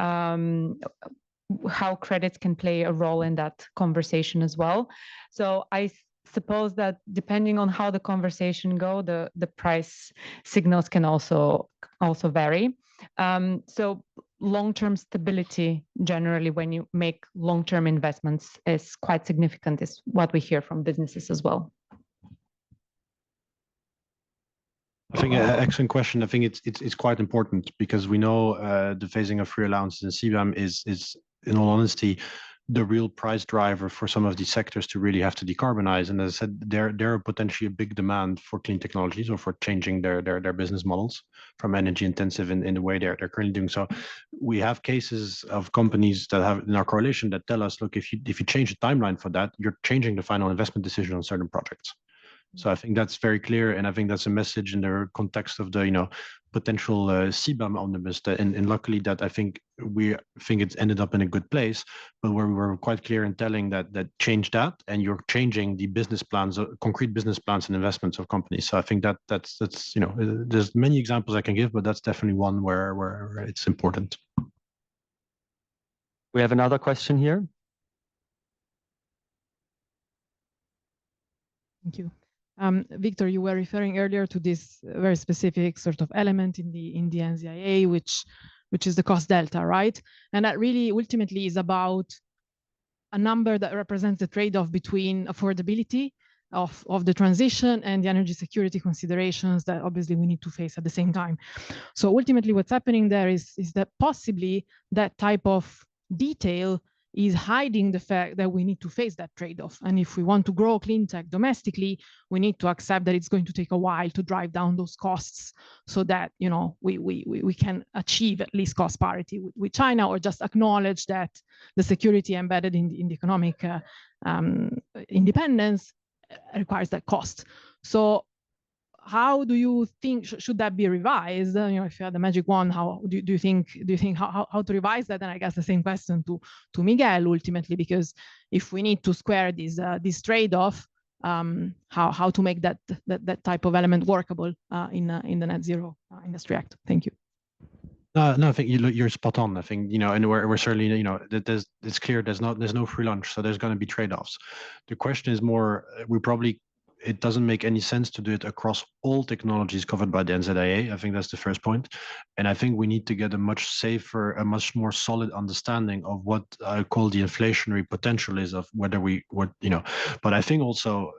how credits can play a role in that conversation as well. So I suppose that depending on how the conversation go, the price signals can also vary. So long-term stability, generally, when you make long-term investments, is quite significant, is what we hear from businesses as well. I think an excellent question. I think it's quite important because we know the phasing of free allowances in CBAM is, in all honesty, the real price driver for some of these sectors to really have to decarbonize. And as I said, there are potentially a big demand for clean technologies or for changing their business models from energy intensive in the way they're currently doing. So we have cases of companies that have in our correlation that tell us, look, if you change the timeline for that, you're changing the final investment decision on certain projects. So I think that's very clear, and I think that's a message in the context of the potential CBAM omnibus. And luckily, that I think it's ended up in a good place, but where we were quite clear in telling that change that, and you're changing the business plans, concrete business plans and investments of companies. So I think that's there's many examples I can give, but that's definitely one where it's important. We have another question here. Thank you. Victor, you were referring earlier to this very specific sort of element in the NZIA, which is the cost delta, right? And that really ultimately is about a number that represents the trade-off between affordability of the transition and the energy security considerations that obviously we need to face at the same time. So ultimately what's happening there is that possibly that type of detail is hiding the fact that we need to face that trade-off. And if we want to grow clean tech domestically, we need to accept that it's going to take a while to drive down those costs so that, you know, we can achieve at least cost parity with China, or just acknowledge that the security embedded in the economic independence requires that cost. So how do you think should that be revised? You know, if you had the magic wand, how do you think how to revise that? And I guess the same question to Miguel ultimately, because if we need to square this trade-off, how to make that type of element workable in the Net Zero Industry Act? Thank you. No, I think you're spot on. I think, you know, and we're certainly, you know, it's clear there's no free lunch, so there's going to be trade-offs. The question is more, it doesn't make any sense to do it across all technologies covered by the NZIA. I think that's the first point. And I think we need to get a much safer, a much more solid understanding of what I call the inflationary potential is, of whether you know, but I think also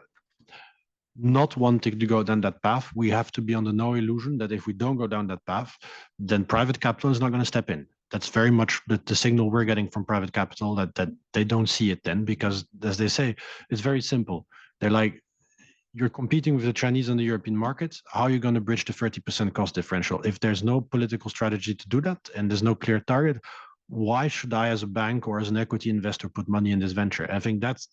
not wanting to go down that path, we have to be under no illusion that if we don't go down that path, then private capital is not going to step in. That's very much the signal we're getting from private capital, that they don't see it then, because as they say, it's very simple. They're like, you're competing with the Chinese on the European markets. How are you going to bridge the 30% cost differential? If there's no political strategy to do that and there's no clear target, why should I, as a bank or as an equity investor, put money in this venture? I think that's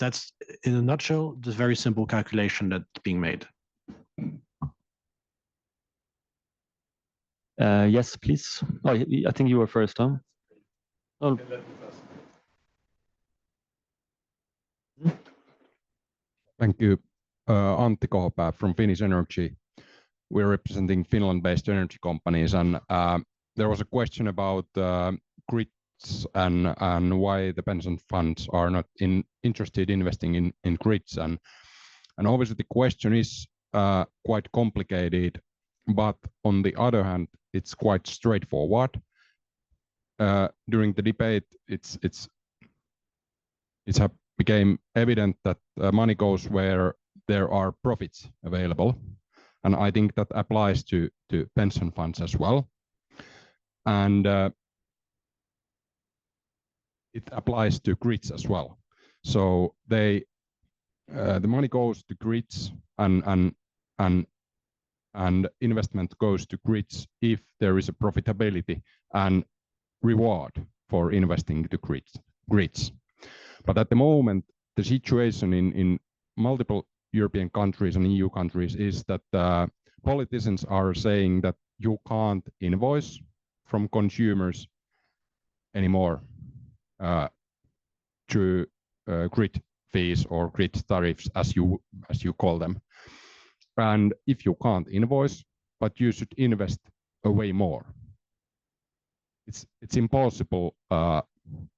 in a nutshell, this very simple calculation that's being made. Yes, please. Oh, I think you were first, huh? Oh. Thank you. Antti Kohopää from Finnish Energy. We're representing Finland-based energy companies, and there was a question about grids and why the pension funds are not interested in investing in grids. And obviously the question is quite complicated, but on the other hand, it's quite straightforward. During the debate, it's became evident that money goes where there are profits available, and I think that applies to pension funds as well, and it applies to grids as well. So the money goes to grids, and investment goes to grids if there is a profitability and reward for investing to grids. But at the moment, the situation in multiple European countries and EU countries is that politicians are saying that you can't invoice from consumers anymore through grid fees or grid tariffs, as you call them. And if you can't invoice, but you should invest a way more, it's impossible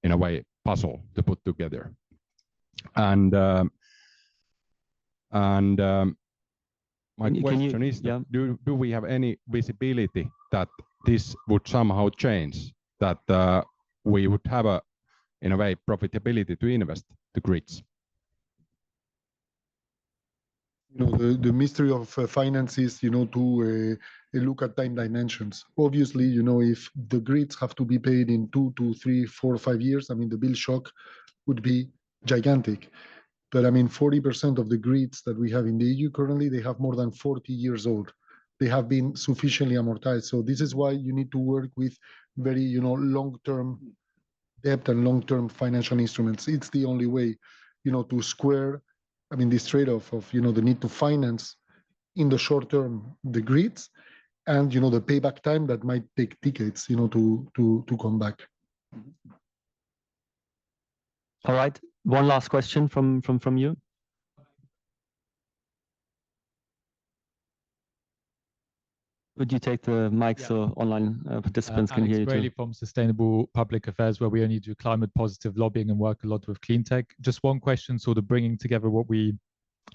in a way puzzle to put together. And my question is, do we have any visibility that this would somehow change, that we would have a, in a way, profitability to invest the grids? You know, the mystery of finance is, you know, to look at time dimensions. Obviously, you know, if the grids have to be paid in 2 to 3, 4, 5 years, I mean, the bill shock would be gigantic. But I mean, 40% of the grids that we have in the EU currently, they have more than 40 years old. They have been sufficiently amortized. So this is why you need to work with very, you know, long-term debt and long-term financial instruments. It's the only way, you know, to square, I mean, this trade-off of, you know, the need to finance in the short term the grids, and, you know, the payback time that might take decades, you know, to come back. All right. One last question from you. Would you take the mic so online participants can hear you? Really from Sustainable Public Affairs, where we only do climate positive lobbying and work a lot with Cleantech. Just one question, sort of bringing together what we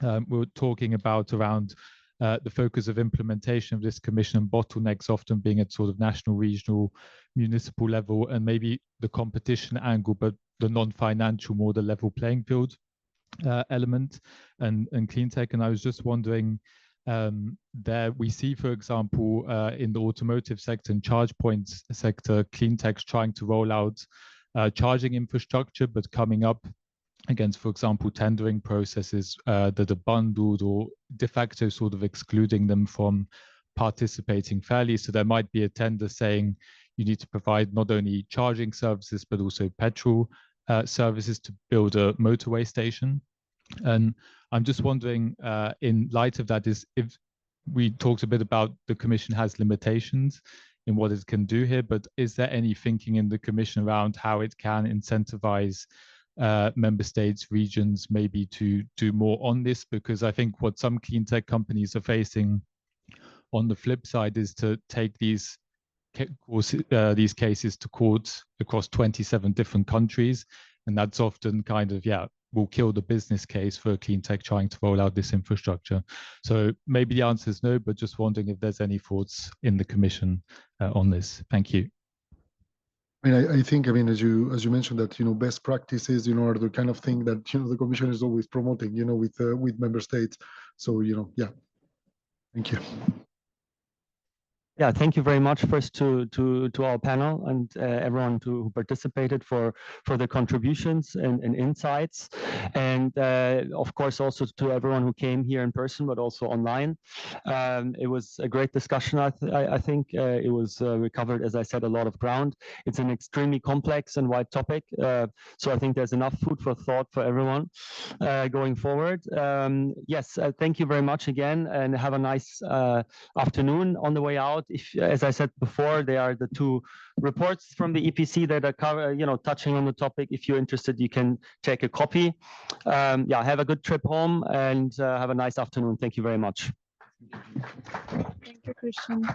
were talking about around the focus of implementation of this commission and bottlenecks often being at sort of national, regional, municipal level, and maybe the competition angle, but the non-financial, more the level playing field element and Cleantech. And I was just wondering, there we see, for example, in the automotive sector and charge points sector, Cleantech's trying to roll out charging infrastructure, but coming up against, for example, tendering processes that are bundled or de facto sort of excluding them from participating fairly. So there might be a tender saying you need to provide not only charging services, but also petrol services to build a motorway station. And I'm just wondering, in light of that, is if we talked a bit about the Commission has limitations in what it can do here, but is there any thinking in the Commission around how it can incentivize member states, regions, maybe to do more on this? Because I think what some clean tech companies are facing on the flip side is to take these cases to court across 27 different countries. And that's often kind of, will kill the business case for a clean tech trying to roll out this infrastructure. So maybe the answer is no, but just wondering if there's any thoughts in the Commission on this. Thank you. I mean, I think, as you mentioned that, best practices, are the kind of thing that, the Commission is always promoting, with member states. So, yeah. Thank you. Yeah, thank you very much first to our panel and everyone who participated for the contributions and insights, and of course also to everyone who came here in person but also online. It was a great discussion. I think it was we covered, as I said, a lot of ground. It's an extremely complex and wide topic, so I think there's enough food for thought for everyone going forward. Yes, thank you very much again, and have a nice afternoon on the way out. If, as I said before, they are the two reports from the EPC that are touching on the topic. If you're interested, you can take a copy. Yeah, have a good trip home and have a nice afternoon. Thank you very much. Thank you, Christian.